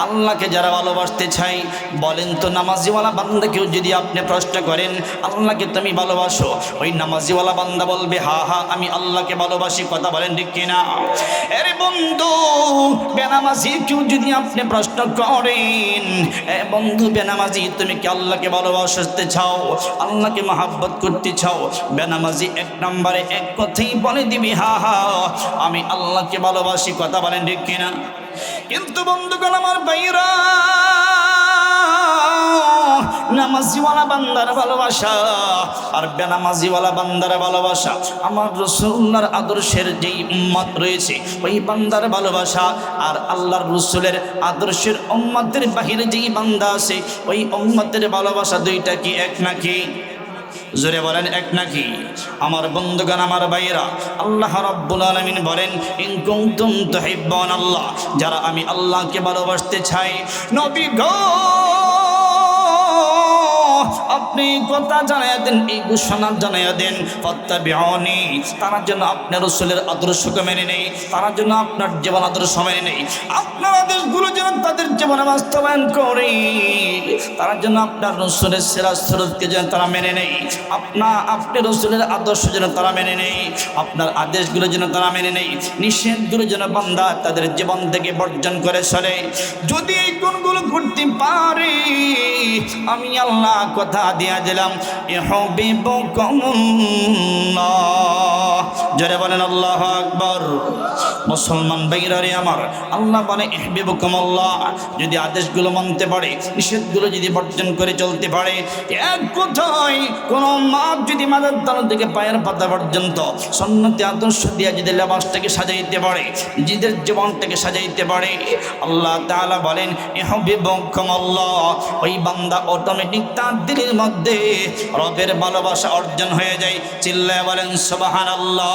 আল্লাহকে যারা ভালোবাসতে চাই, বলেন তো নামাজিওয়ালা বান্দাকেও যদি আপনি প্রশ্ন করেন, আল্লাহকে তুমি ভালোবাসো? ওই নামাজিওয়ালা বান্দা বলবে, হা হা, আমি আল্লাহকে ভালোবাসি। কথা বলেন ঠিক কিনা? আরে বন্ধু, বেনামাজিকেও যদি আপনি প্রশ্ন করেন, এ বন্ধু বেনামাজি, তুমি কি আল্লাহকে ভালোবাসতে চাও? আল্লাহকে মহাব্বত করতে চাও? বেনামাজি এক নম্বরে এক কথাই বলে দিবি, হা হা, আমি আল্লাহকে ভালোবাসি। কথা বলেন ঠিক কিনা? কিন্তু বন্ধুগণ আমার ভাইরা, নামাজিওয়ালা বান্দার ভালোবাসা আর বেনামাজিওয়ালা বান্দার ভালোবাসা, আমার রাসূলুল্লাহর আদর্শের যেই উম্মত রয়েছে ওই বান্দার ভালোবাসা, আর আল্লাহর রাসূলের আদর্শের উম্মতের বাহিরে যেই বান্দা আছে ওই উম্মতের ভালোবাসা, দুইটা কি এক নাকি? জোরে বলেন, এক নাকি? আমার বন্ধুগণ আমার ভাইয়েরা, আল্লাহ রাব্বুল আলামিন বলেন, ইন কুনতুম তুহিব্বুনাল্লাহ, যারা আমি আল্লাহকে ভালোবাসতে চাই, নবী গো, আপনি কথা জানাইয়া দেন, এই ঘোষণা জানাইয়া দেন, ফাত্তাবিউনি, তারা যেন আপনার রাসূলের আদর্শকে মেনে নেই, তারা যেন আপনার জীবন আদর্শ মেনে নেই, আপনার আদেশগুলো যেন তাদের জীবনে বাস্তবায়ন করে, তারা যেন আপনার রাসূলের সিরাত সুরতকে যেন তারা মেনে নেই, আপনি রাসূলের আদর্শ যেন তারা মেনে নেই, আপনার আদেশগুলো যেন তারা মেনে নেই, নিষেধগুলো যেন বান্দা তাদের জীবন থেকে বর্জন করে চলে। যদি এই গুণগুলো করতে পারে, আমি আল্লাহ কথা দিয়া দিলাম, ইউহিব্বুকুমুল্লাহ। জোরে বলেন আল্লাহু আকবার। মুসলমান ভাইরা রে আমার, আল্লাহ বলে ইউহিব্বুকুমুল্লাহ, যদি আদেশগুলো মানতে পারে, নিষেধগুলো যদি বর্জন করে চলতে পারে, এক কথায় কোন মাপ যদি মাথার তালু থেকে পায়ের পাতা পর্যন্ত সুন্নতি আদর্শ দিয়া যদি লেবাসটাকে সাজাইতে পারে, নিজেদের জীবনটাকে সাজাইতে পারে, আল্লাহ তাআলা বলেন ইউহিব্বুকুমুল্লাহ, ওই বান্দা অটোমেটিক তার দিলের মধ্যে রবের ভালোবাসা অর্জন হয়ে যায়। চিল্লায় বলেন সুবহানাল্লাহ।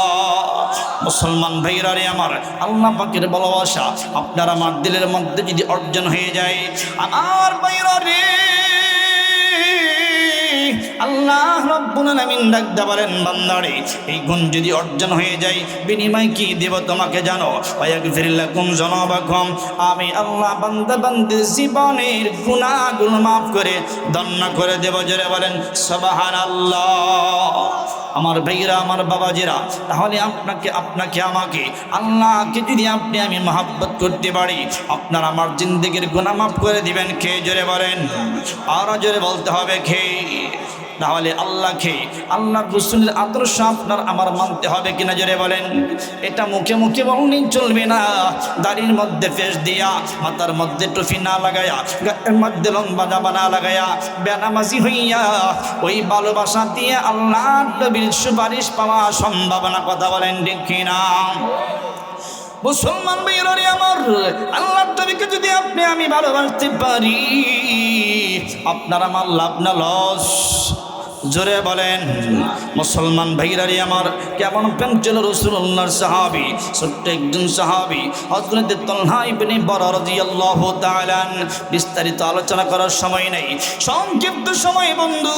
মুসলমান ভাইরা রে আমার, আল্লাহ পাকের ভালোবাসা আপনার আমার দিলের মধ্যে যদি অর্জন হয়ে যায়, আমার ভাইরা রে, আল্লাহ রাব্বুল আলামিন ডাকতে বলেন, বান্দারে, এই গুণ যদি অর্জন হয়ে যায়, বিনিময় কি দেব তোমাকে জানো? ওয়াগফির লাকুম যুনুবাকুম, আমি আল্লাহ বান্দা বান্দির জীবনের গুনাহগুলো মাফ করে ধন্য করে দেব। জোরে বলেন সুবহানাল্লাহ। আমার ভাইরা, আমার বাবাজিরা, তাহলে আপনাকে আমাকে, আল্লাহকে যদি আমি মহব্বত করতে পারি, আপনার আমার জিন্দেগির গুনাহ মাফ করে দিবেন কে? জোরে বলেন, আরো জোরে বলতে হবে কে? তাহলে আল্লাহকে, আল্লাহর রাসূলের আদর্শ আপনার আমার মানতে হবে কিনা? জোরে বলেন। এটা মুখে মুখে বললেই চলবে না, দাড়ির মধ্যে ফেস দিয়া, মাথার মধ্যে টুপি না লাগায়া, গায়ের মধ্যে লম্বা জামা না লাগায়া, বেনামাজি হইয়া ওই ভালোবাসা দিয়ে আল্লাহর নবীর সুপারিশ পাওয়া সম্ভাবনা। কথা বলেন ঠিক কিনা? মুসলমান ভাইরা আমার, আল্লাহর নবীকে যদি আপনি আমি ভালোবাসতে পারি, আপনার আমার লাভ না লস? জোরে বলেন। মুসলমান ভাইরারি আমার, কেমন প্রেম ছিল রাসূলুল্লাহর সাহাবী, ছোট্ট একজন সাহাবী হযরত তালহা ইবনে বারা রাদিয়াল্লাহু তাআলা। বিস্তারিত আলোচনা করার সময় নেই, সংক্ষিপ্ত সময় বন্ধু।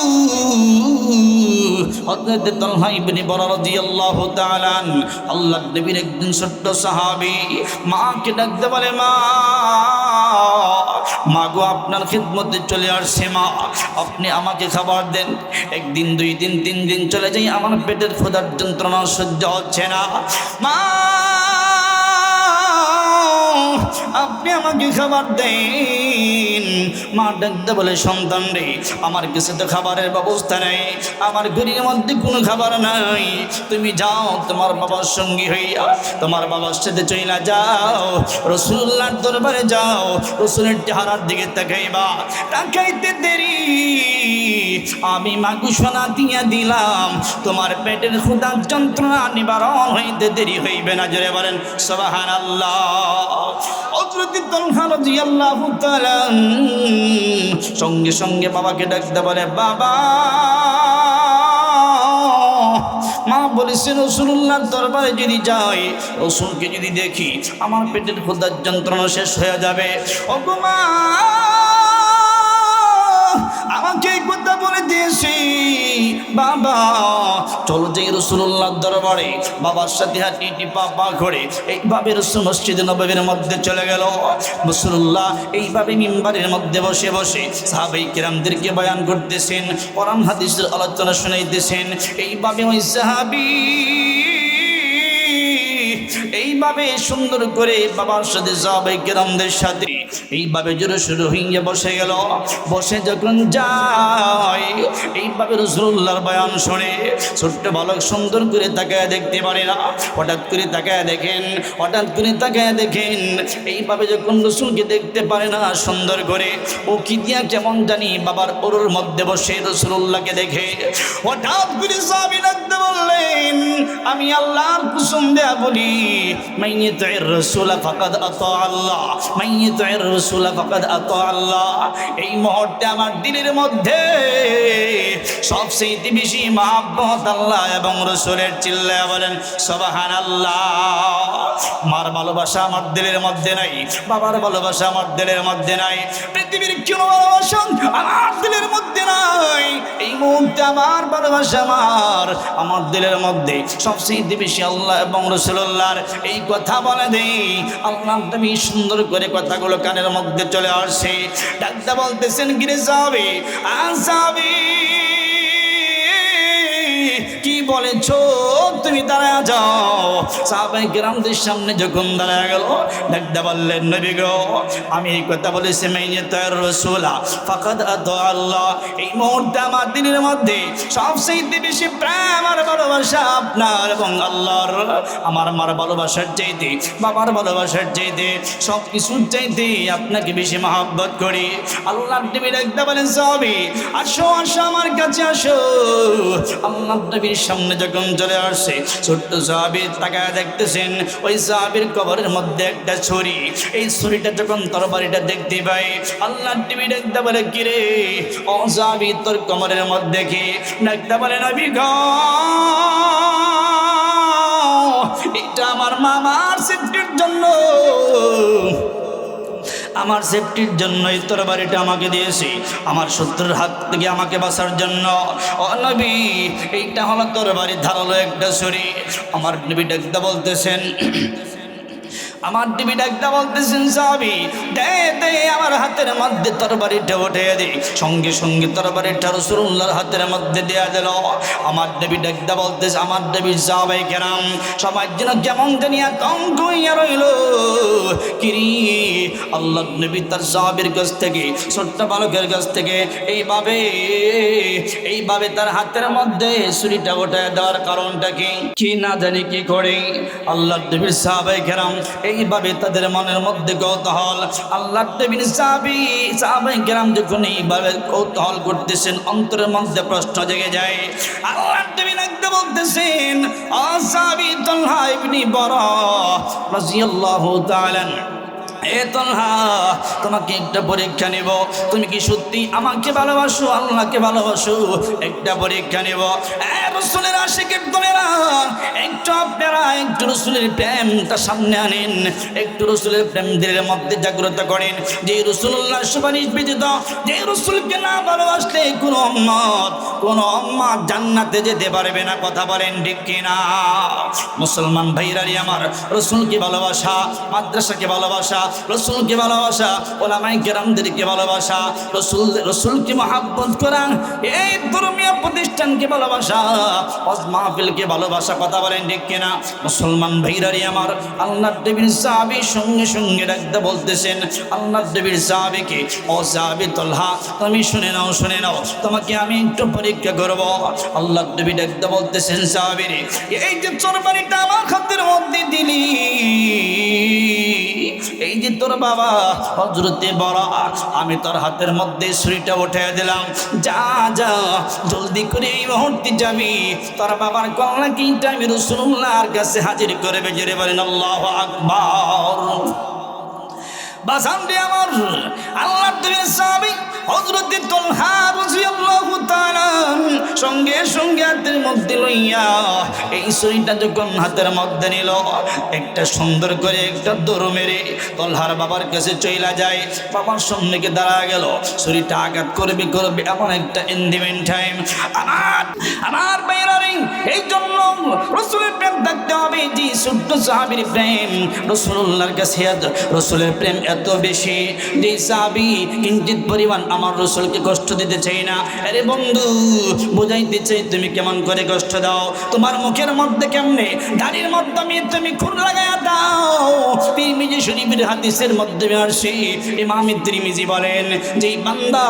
হযরত তালহা ইবনে বারা রাদিয়াল্লাহু তাআলা আল্লাহর নবীর একজন ছোট্ট সাহাবী, মাকে ডাকতে বলে, মা গো, আপনার খিদমতে চলে আসছে মা, আপনি আমাকে খাবার দেন। একদিন, 2 দিন, 3 দিন চলে যাই, আমার পেটের ক্ষুধার যন্ত্রণা সহ্য হচ্ছে না, মা আপনি আমাকে খাবার দেন। মা ডাকতে বলে, সন্তান রে, আমার কাছে তো খাবারের ব্যবস্থা নেই, আমার ঘরের মধ্যে কোনো খাবার নাই, তুমি যাও তোমার বাবার সঙ্গী হইয়া তোমার বাবার সাথে চইলা যাও, রাসূলুল্লাহর দরবারে যাও, রাসূলের চেহারার দিকে তাকাইবা, তাকাইতে দেরি আমি মাগুসনা দিয়া দিলাম, তোমার পেটের ক্ষুধার যন্ত্রণা নিবারণ হইতে দেরি হইবে না। জোরে বলেন সুবহানাল্লাহ। হযরত তালহা রাদিয়াল্লাহু তাআলা সঙ্গে সঙ্গে বাবাকে ডাকতে বলে, বাবা, মা বলেছেন রাসূলুল্লাহর দরবারে যদি যাই, রাসূলকে যদি দেখি, আমার পেটের ক্ষুধার যন্ত্রণা শেষ হয়ে যাবে। ওগো মা, আমাকে এই কথা বলে দিয়েছি, বাবা চলো যাই রাসূলুল্লাহর দরবারে। বাবার সাথে হাঁটি পা পা করে এইভাবে রাসূল মসজিদে নববীর মধ্যে চলে গেল। রাসূলুল্লাহ এইভাবে মিম্বারের মধ্যে বসে বসে সাহাবায়ে কিরামদেরকে বয়ান করতেছেন, কোরআন হাদিসের আলোচনা শুনাইতেছেন। এইভাবে ওই সাহাবী এইভাবে সুন্দর করে বাবার সাথে সাহাবায়ে কিরামদের সাথে এইভাবে জোরে শুরু হইয়া বসে গেল। বসে যখন যায়, এইভাবে রাসূলুল্লাহর বয়ান শুনে ছোট্ট বালক সুন্দর করে তাকায় দেখতে পারে না। হঠাৎ করে তাকায় দেখেন, এইভাবে যখন রাসূলকে দেখতে পারে না সুন্দর করে, ও কি দিয়া কেমন জানি বাবার ওরুর মধ্যে বসে রাসূলুল্লাহকে দেখে। হঠাৎ করে সাহাবী ডাকতে বললেন, আমি আল্লাহর কসম দেয়া বলি, মাইয়াতির রাসূল ফাকাদ আতা আল্লাহ, মাইয়াতির রাসূল ফাকাদ আতা আল্লাহ। এই মুহূর্তে আমার দিলের মধ্যে সবচেয়ে বেশি মহব্বত আল্লাহ এবং রাসূলের। চিল্লায়া বলেন সুবহানাল্লাহ। মার ভালোবাসা আমার দিলের মধ্যে নাই, বাবার ভালোবাসা আমার দিলের মধ্যে নাই, পৃথিবীর কোনো ভালোবাসা আমার দিলের মধ্যে নাই। এই মুহূর্তে আমার ভালোবাসা আমার দিলের মধ্যে সবচেয়ে বেশি আল্লাহ এবং রাসূলুল্লাহর। এই কথা বলে দেই, আল্লাহ নবী সুন্দর করে কথাগুলো কানের মধ্যে চলে আসে। ডাক্তার বলতেছেন, গিরে যাবে আসাবি, কি বলেছ তুমি, দাঁড়ায় যাও। সাহাবায়ে কিরামদের সামনে যখন দাঁড়ায় গেল, ডাকতে বললেন, নবী গো, আমি এই কথা বলেছি, মাইয়াতির রাসূল ফাকাদ আতা আল্লাহ। এই মুহূর্তে আমার দিলের মধ্যে সবচেয়ে বেশি প্রেম আর ভালোবাসা আপনার এবং আল্লাহর। আমার মার ভালোবাসার চাইতে, বাবার ভালোবাসার চাইতে, সব কিছুর চাইতে আপনাকে বেশি মহব্বত করি। আল্লাহর নবী ডাকতে বলেন, সাহাবী আসো আসো, আমার কাছে আসো। আল্লাহর নবীর সামনে যখন চলে আসছে, ছোট্ট সাহাবী তাকায় দেখতেছেন, ওই সাহাবীর কবরের মধ্যে একটা ছুরি। এই ছুরিটা যখন তরবারিটা দেখতে পাই, আল্লাহর নবী ডাকতে বলে, কিরে ও সাহাবী, তোর কবরের মধ্যে কি? ডাকতে বলে, নবী গো, এটা আমার মামার সেফটির জন্য, আমার সেফটির জন্যই তরবারিটা আমাকে দিয়েছি, আমার শত্রুর হাত থেকে আমাকে বাঁচার জন্য। ও নবী, এইটা হলো তরবারি, ধারালো একটা ছুরি। আমার নবী ডাকতে বলতেছেন, সাহাবী দে দে, আমার হাতের মধ্যে তরবারিটা উঠে দে। সঙ্গে সঙ্গে তরবারিটা রাসূলুল্লাহর হাতের মধ্যে দেয়া দিল। আমার নবী ডাকতে বলতেছে, আমার নবীর সাহাবায়ে কেরাম সবাই যেন কেমন জানি আতঙ্ক হইয়া রইল। কিরি, আল্লাহর নবী তার সাহাবীর কাছ থেকে, ছোট্ট বালকের কাছ থেকে এইভাবে তার হাতের মধ্যে ছুরিটা উঠে দেওয়ার কারণটা কি না জানি কি করে। আল্লাহর নবীর সাহাবায়ে কেরাম এইভাবে তাদের মনের মধ্যে কৌতূহল। আল্লাহর নবীর সাহাবায়ে কেরাম যখন এইভাবে কৌতূহল করতেছেন, অন্তরের মধ্যে প্রশ্ন জেগে যায়। আল্লাহর নবী একদম বলতেছেন, ও সাহাবী তালহা ইবনে বারা রাদিয়াল্লাহু তাআলা, এ তালহা, তোমাকে একটা পরীক্ষা নেব, তুমি কি সত্যি আমাকে ভালোবাসো, আল্লাহকে ভালোবাসো? একটা পরীক্ষা নেব। রাসূলের আশিকের দলেরা, একটু আপনারা একটু রাসূলের প্রেমটা সামনে আনেন, একটু রাসূলের প্রেম দিলের মধ্যে জাগ্রত করেন। যে রাসূলুল্লাহ সুপারিশ ব্যতীত, যে রাসূলকে না ভালোবাসলে কোনো উম্মত জান্নাতে যেতে পারবে না। কথা বলেন ঠিক কিনা? মুসলমান ভাইরারি আমার, রাসূলকে ভালোবাসা, মাদ্রাসাকে ভালোবাসা, রাসূলকে ভালোবাসা, ওলামায়ে কেরামদেরকে ভালোবাসা, রাসূলকে মহব্বত করা, এই ধর্মীয় প্রতিষ্ঠানকে ভালোবাসা, ওয়াজ মাহফিলকে ভালোবাসা। কথা বলেন ঠিক কিনা? মুসলমান ভাইরারি আমার, আল্লাহর নবীর সাহাবী সঙ্গে সঙ্গে ডাকতে বলতেছেন, আল্লাহর নবীর সাহাবীকে, ও সাহাবী তালহা, তুমি শুনে নাও, শুনে নাও, তোমাকে আমি একটু পরীক্ষা করব। আল্লাহর নবী ডাকতে বলতেছেন, সাহাবীরে, এই যে তরবারিটা আমার হাতের মধ্যে দিলি, এই যে তোর বাবা হযরতে বারা, আমি তোর হাতের মধ্যে ছুরিটা উঠিয়ে দিলাম, যা যা জলদি করে এই মুহূর্তে যাবি, তোর বাবার কল্লা কিনটা আমি রাসূলুল্লাহর কাছে হাজির করবে। জোরে বলেন আল্লাহু আকবার। বাসান্দি আমার, আল্লাহর নবীর সাহাবী হযরতে তালহা রাদিয়াল্লাহু তাআলা সঙ্গে সঙ্গে হাতের মধ্যে লইয়া এই ছুরিটা যখন হাতের মধ্যে নিল, একটা সুন্দর করে একটা দৌড় মেরে তালহার বাবার কাছে চইলা যায়। বাবার সামনে গিয়ে দাঁড়া গেল, ছুরিটা আঘাত করবে এমন একটা ইন্ডিমেন্ট টাইম। আমার বাইরারি, এই জন্য রাসূলের প্রেম থাকতে হবে। যে ছোট্ট সাহাবীর প্রেম রাসূলুল্লাহর কাছে, রাসূলের প্রেম এত বেশি যে সাহাবী কিঞ্চিত পরিমাণ আমার রাসূলকে কষ্ট দিতে চাই না। আরে বন্ধু, বুঝাইতে চাই তুমি কেমন করে কষ্ট দাও, তোমার মুখের মধ্যে কেমনে দাড়ির মাধ্যমে তুমি খুর লাগায়া দাও। তিরমিজি শরীফের হাদিসের মাধ্যমে আসে, ইমাম তিরমিজি বলেন যে বান্দা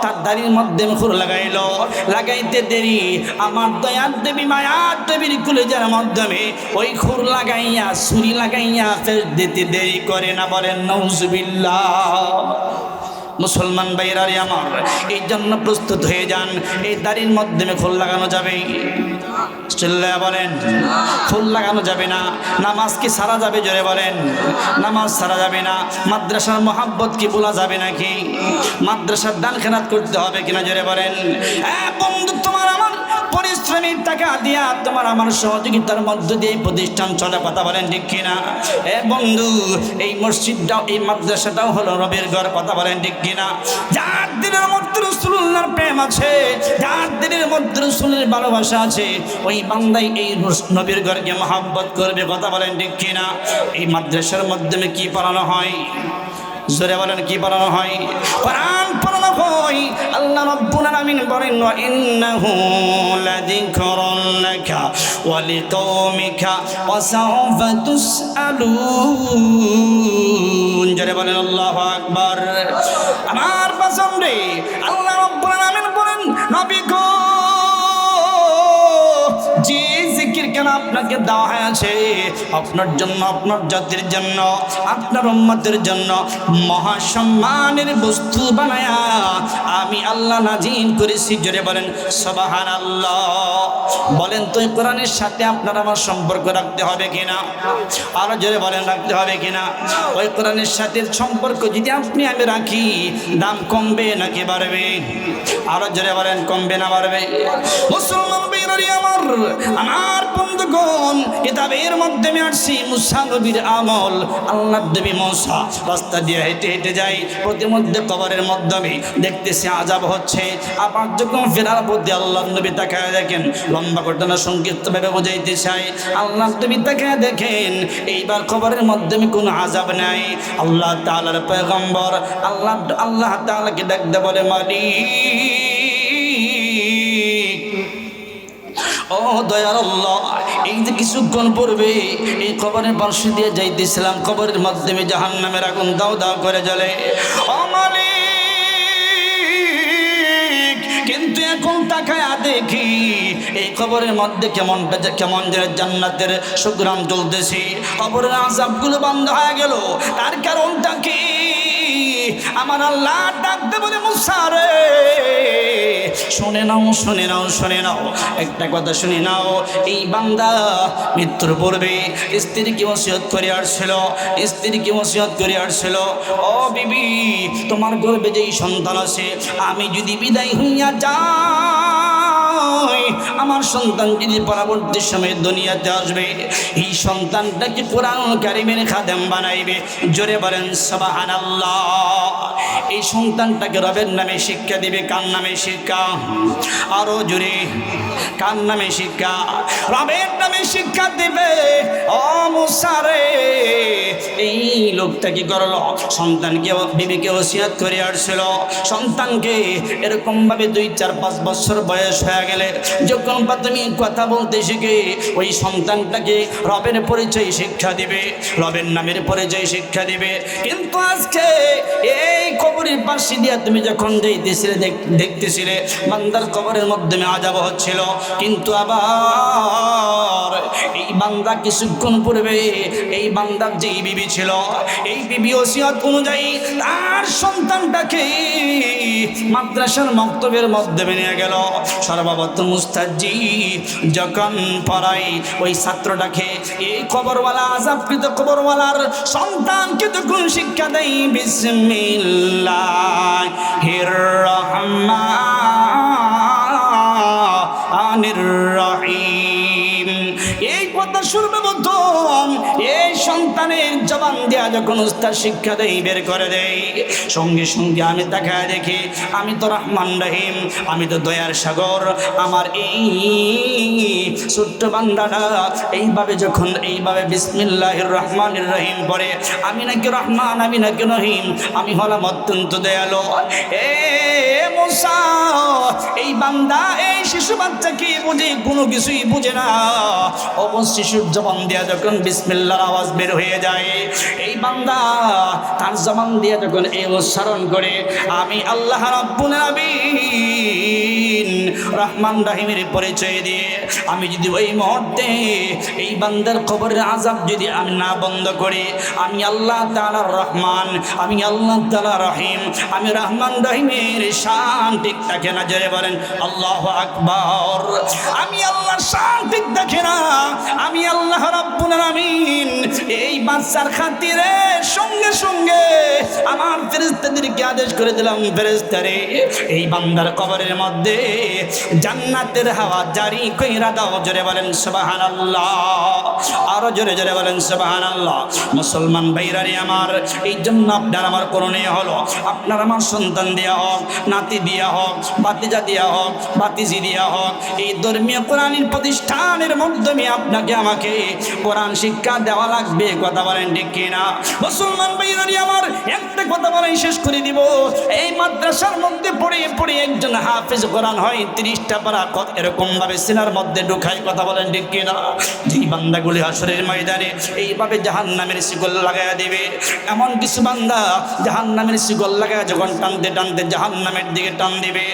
তার দাড়ির মধ্যে খুর লাগাইলো, লাগাইতে দেরি আমার দয়ার দেবী মায়ার দেবীর কলেজার মাধ্যমে ওই খুর লাগাইয়া ছুরি লাগাইয়া ফের দিতে দেরি করে না। বলেন নাউজুবিল্লাহ। মুসলমান ভাইরারে আমার, এই জন্য প্রস্তুত হয়ে যান। এই দাড়ির মাধ্যমে ফুল লাগানো যাবে? চিল্লায়া বলেন, ফুল লাগানো যাবে না। নামাজ কি সারা যাবে? জোরে বলেন, নামাজ সারা যাবে না। মাদ্রাসার মহব্বত কি বলা যাবে নাকি? মাদ্রাসার দান খেরাত করতে হবে কিনা? জোরে বলেন। বন্ধু, তোমার আমার পরিশ্রমের টাকা দিয়া, তোমার আমার সহযোগিতার মধ্য দিয়ে প্রতিষ্ঠান চলে। কথা বলেন ঠিক কিনা? বন্ধু, এই মসজিদটাও এই মাদ্রাসাটাও হলো রবের ঘর। কথা বলেন ঠিক কিনা? যার দিনের মধ্যে রাসূলুল্লাহর প্রেম আছে, যার দিনের মধ্যে রাসূলের ভালোবাসা আছে, ওই বান্দাই এই নবীর ঘরকে মহব্বত করবে। কথা বলেন ঠিক কিনা? এই মাদ্রাসার মাধ্যমে কি পড়ানো হয়? জোরে বলেন, কি পড়ানো হয়? কোরআন পড়ানো হয়। আল্লাহ রাব্বুল আলামিন বলেন, ওয়া ইন্নাহু লাযিকরুন লাকা ওয়া লিকাওমিকা ওয়া সাওফা তুসআলুন। জোরে বলেন আল্লাহু আকবার। আমার পছন্দে আল্লাহ রাব্বুল আলামিন বলেন, নবী গো, যে জিকির কেন আপনাকে দেওয়া হয়েছে, আপনার জন্য, আপনার জাতির জন্য, আপনার উম্মতের জন্য মহাসম্মানের বস্তু বানায়া আমি আল্লাহ নাজিল করেছি। জোরে বলেন সুবহানাল্লাহ। বলেন তো, কোরআনের সাথে আপনার আমার সম্পর্ক রাখতে হবে কিনা? আরো জোরে বলেন, রাখতে হবে কিনা? ওই কোরআনের সাথে সম্পর্ক যদি আপনি আমি রাখি, দাম কমবে নাকি বাড়বে? আরো জোরে বলেন, কমবে না বাড়বে? মুসলমান ভাইরা আমার, আমার বন্ধুগণ, কিতাবের মাধ্যমে আসছি মুসা নবীর আমল। আল্লাহর নবী মুসা রাস্তা দিয়ে হেঁটে হেঁটে যায়, প্রতিমধ্যে কবরের মাধ্যমে দেখতেছে আযাব হচ্ছে। আবার যখন ফেরার পথে আল্লাহর নবী তাকায় দেখেন, লম্বা ঘটনা সংক্ষিপ্তভাবে বোঝাইতে চাই। আল্লাহর নবী তাকায় দেখেন এইবার কবরের মাধ্যমে কোনো আযাব নাই। আল্লাহ তাআলার পয়গম্বর আল্লাহ তাআলাকে ডাকতে বলে, মালিক, ও দয়ার আল্লাহ, এই যে কিছুক্ষণ পূর্বে এই কবরের পাশে দিয়ে যাইতেছিলাম, কবরের মাধ্যমে জাহান্নামের আগুন দাও দাও করে জ্বলে। ও মালিক, কিন্তু এখন তাকায়া দেখি এই কবরের মধ্যে কেমন যে জান্নাতের সুগ্রাম চলতেছে, কবরের আযাবগুলো বন্ধ হয়ে গেল। তার কারণটা কি? আমার আল্লাহ ডাকতে বলে, মুসা রে শুনে নাও, শুনে নাও, শুনে নাও, একটা কথা শুনে নাও। এই বান্দা মৃত্যুর পূর্বে স্ত্রীকে ওসিয়ত করে আসছিল, স্ত্রীকে ওসিয়ত করে আসছিল, ও বিবি তোমার গর্ভে যেই সন্তান আছে, আমি যদি বিদায় হইয়া যাই, আমার সন্তান যদি পরবর্তী সময়ে দুনিয়াতে আসবে, এই সন্তানটাকে কোরআন কারীমের খাদেম বানাইবে। জোরে বলেন সুবহানাল্লাহ। এই সন্তানটাকে রবের নামে শিক্ষা দিবে। কার নামে শিক্ষা? আরো জোরে, কার নামে শিক্ষা? রবের নামে শিক্ষা দিবে। ও মুসা রে, এই লোকটা কি করলো? সন্তানকে, বিবিকে ওসিয়ত করে আসছিল, সন্তানকে এরকম ভাবে 2, 4, 5 বছর বয়স হয়ে গেলে যখন তুমি কথা বলতে শিখে, ওই সন্তানটাকে রবের পরিচয় শিক্ষা দিবে, রবের নামের পরিচয় শিক্ষা দিবে। কিন্তু আজকে এই কবরের পাশে দিয়া তুমি যখন যাইতেছিলে, দেখতেছিলে বান্দার কবরের মাধ্যমে আযাব হচ্ছিল, কিন্তু আবার এই বান্দা কিছুক্ষণ পূর্বে এই বান্দার যেই বিবি ছিল, এই বিবি ওসিয়ত অনুযায়ী তার সন্তানটাকে মাদ্রাসার মক্তবের মাধ্যমে নিয়ে গেল। সর্বপ্রথম মুস্তাজি যখন পড়াই ওই ছাত্রটাকে, এই কবরওয়ালা, আযাবকৃত কবরওয়ালার সন্তানকে তখন শিক্ষা দেয় বিসমিল্লাহির রহমানির রহিম। এই কথা শুনবে প্রথম এই সন্তানের জবান দেয়া যখন উস্তাদ শিক্ষা দেয়, বের করে দেয়, সঙ্গে সঙ্গে আমি তাকায় দেখি আমি তো রহমান রহিম, আমি তো দয়ার সাগর। আমার এই ছোট্ট বান্দাটা এইভাবে যখন এইভাবে বিসমিল্লাহির রহমানির রহিম পড়ে, আমি নাকি রহমান, আমি নাকি রহিম, আমি হলাম অত্যন্ত দয়ালু। এ মুসা, এই বান্দা, এই শিশু বাচ্চা কি বুঝে? কোনো কিছুই বুঝে না। অবশ্য শিশুর জবান দিয়া যখন বিসমিল্লাহর আওয়াজ বের হয়ে যায়, এই বান্দা তার জবান দিয়া যখন এই উচ্চারণ করে, আমি আল্লাহ রাব্বুল আলামিন রহমান রহিমের পরিচয় দিয়ে আমি যদি ওই মুহূর্তে এই বান্দার কবরের আযাব যদি আমি না বন্ধ করি, আমি আল্লাহ তাআলা রহমান, আমি আল্লাহ তাআলা রহিম, আমি রহমান রহিমের শান ঠিক থাকে না। জোরে বলেন আল্লাহু আকবার। আমি আল্লাহর শান ঠিক দেখে না, আমি আল্লাহ রাব্বুল আলামিন এই বাচ্চার খাতিরে সঙ্গে সঙ্গে আমার ফেরেশতাদেরকে আদেশ করে দিলাম, ফেরেশতারে এই বান্দার কবরের মধ্যে জান্নাতের হাওয়া জারি কইরা দাও। জোরে বলেন সুবহানাল্লাহ, আরো জোরে জোরে বলেন সুবহানাল্লাহ। মুসলমান ভাইরারে আমার, এই জন্য আপনার আমার করণীয় হলো, আপনার আমার সন্তান দেয়া হোক, নাতি দেয়া হোক, ভাতিজা দেয়া হোক, ভাতিজি দেয়া হোক, এই ধর্মীয় কোরআনের প্রতিষ্ঠানের মাধ্যমে আপনাকে আমাকে কোরআন শিক্ষা দেওয়া লাগবে। কথা বলেন ঠিক কিনা? মুসলমান ভাইরারে আমার, একটা কথা বলেই শেষ করে দিব। এই মাদ্রাসার মধ্যে পড়ে পড়ে একজন হাফেজ কোরআন হয় 30টা পারা এরকম ভাবে সিনার মধ্যে ঢুকায়। কথা বলেন ঠিক কিনা? যেই বান্দাগুলি হাসরের ময়দানে এইভাবে জাহান্নামের শিকল লাগাইয়া দিবে, এমন কিছু বান্দা জাহান্নামের শিকল লাগায় যখন টানতে টানতে জাহান্নামের দিকে টান দিবে,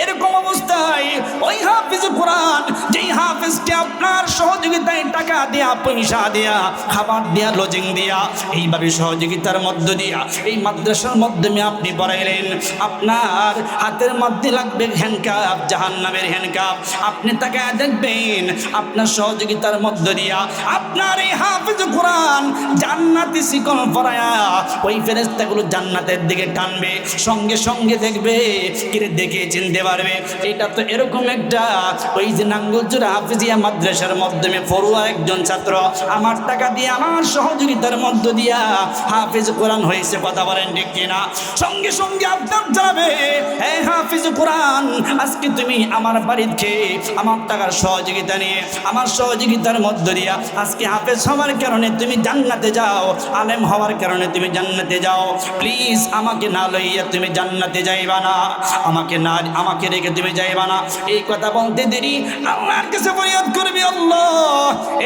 এরকম অবস্থায় ওই হাফেজ কোরআন, যেই হাফেজকে আপনার সহযোগিতায় টাকা দেয়া, পয়সা দেয়া, খাবার দেয়া, লজিং দেয়া, এইভাবে সহযোগিতার মধ্য দিয়া এই মাদ্রাসার মাধ্যমে আপনি পড়াইলেন, আপনার হাতের মধ্যে লাগবে হ্যান্ডকাপ, জাহান্নামের হ্যান্ডকাপ। আপনি তাকে দেখবেন আপনার সহযোগিতার মধ্য দিয়া আপনার এই হাফেজ কোরআন জান্নাতি শিকল পরায়া ওই ফেরেশতাগুলো জান্নাতের দিকে টানবে। সঙ্গে সঙ্গে দেখবে, কিরে দেখে চিনতে পারবে এটা তো এরকম একটা ওই যে নাঙ্গলজোড়া হাফেজিয়া মাদ্রাসার মাধ্যমে পড়ুয়া একজন ছাত্র আমার টাকা দিয়ে, আমার সহযোগিতার মধ্য দিয়া হাফেজ কোরআন হয়েছে। কথা বলেন ঠিক কিনা? সঙ্গে সঙ্গে আপনার জানাবে, হ্যাঁ হাফেজ কোরআন, আজকে তুমি আমার বাড়িতে আমার আমার টাকার সহযোগিতা নিয়ে, আমার সহযোগিতার মধ্য দিয়া আজকে হাফেজ হওয়ার কারণে তুমি জান্নাতে যাও, আলেম হওয়ার কারণে তুমি জান্নাতে যাও। প্লিজ আমাকে না লইয়া তুমি জান্নাতে যাইবা না, আমাকে রেখে তুমি যাইবা না। এই কথা বলতে দেরি আল্লাহর কাছে ফরিয়াদ করবি, আল্লাহ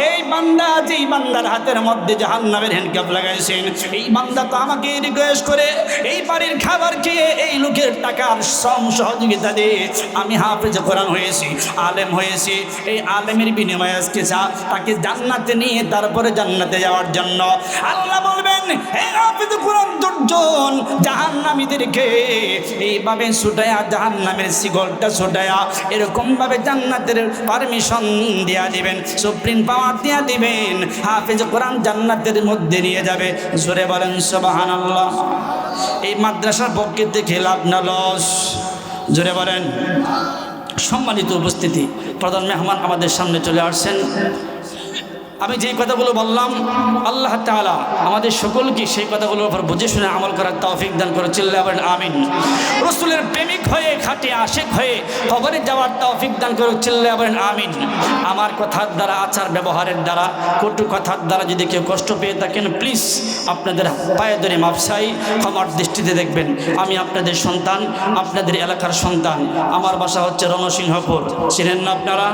এই বান্দা, যেই বান্দার হাতের মধ্যে জাহান্নামের হ্যান্ডকাপ লাগাইছেন, এই বান্দা তো আমাকে রিকোয়েস্ট করে এই বাড়ির খাবার খেয়ে এই লোকের টাকার সহযোগিতা দিয়ে আমি হাফেজ কোরআন হয়েছি, আলেম হয়েছি। এই আলেমের বিনিময়ে আজকে তাকে জান্নাতে নিয়ে তারপরে জান্নাতে যাওয়ার জন্য আল্লাহ বলবেন, হে হাফেজ কোরআন দুজন জাহান্নামীদেরকে এইভাবে ছুটায়া, জাহান্নামের শিকলটা ছুটায়া এরকম ভাবে জান্নাতের পারমিশন দিয়া দিবেন, সুপ্রিম পাওয়ার দিয়া দিবেন, হাফেজ কোরআন জান্নাতের মধ্যে নিয়ে যাবে। জোরে বলেন সুবহানাল্লাহ। এই মাদ্রাসার পক্ষে থেকে লাভ না লস? জোরে বলেন। সম্মানিত উপস্থিতি, প্রধান মেহমান আমাদের সামনে চলে আসছেন। আমি যেই কথাগুলো বললাম আল্লাহ তাআলা আমাদের সকলকে সেই কথাগুলোর উপর বুঝে শুনে আমল করার তৌফিক দান করে, চিল্লাবেন আমিন। রাসূলের প্রেমিক হয়ে, খাঁটি আশিক হয়ে কবরে যাওয়ার তৌফিক দান করে, চিল্লাবেন আমিন। আমার কথার দ্বারা, আচার ব্যবহারের দ্বারা, কটু কথার দ্বারা যদি কেউ কষ্ট পেয়ে থাকেন, প্লিজ আপনাদের পায়ে ধরে মাপ চাই, ক্ষমার দৃষ্টিতে দেখবেন। আমি আপনাদের সন্তান, আপনাদের এলাকার সন্তান। আমার বাসা হচ্ছে রণসিংহপুর, চিনেন না আপনারা?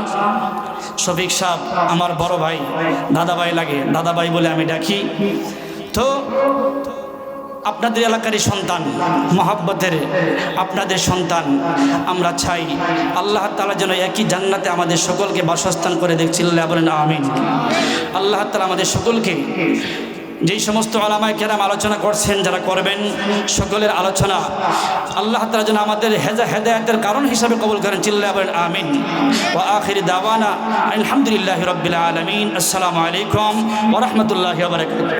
শফিক সাহেব আমার বড় ভাই, দাদাভাই লাগে, দাদাভাই বলে আমি ডাকি। তো আপনাদের এলাকারই সন্তান, মহাব্বতের আপনাদের সন্তান। আমরা চাই আল্লাহ তাআলা যেন একই জান্নাতে আমাদের সকলকে বাসস্থান করে দেখছিল, বলেন আমিন। আল্লাহ তাআলা আমাদের সকলকে, যেই সমস্ত উলামায়ে কেরাম আলোচনা করছেন, যারা করবেন, সকলের আলোচনা আল্লাহ তাআলা যেন আমাদের হেদায়েতের কারণ হিসাবে কবুল করেন, চিল্লায়া বলেন আমিন। ওয়া আখিরি দাওয়ানা আলহামদুলিল্লাহি রাব্বিল আলামিন। আসসালামু আলাইকুম ওয়া রাহমাতুল্লাহি ওয়া বারাকাতুহু।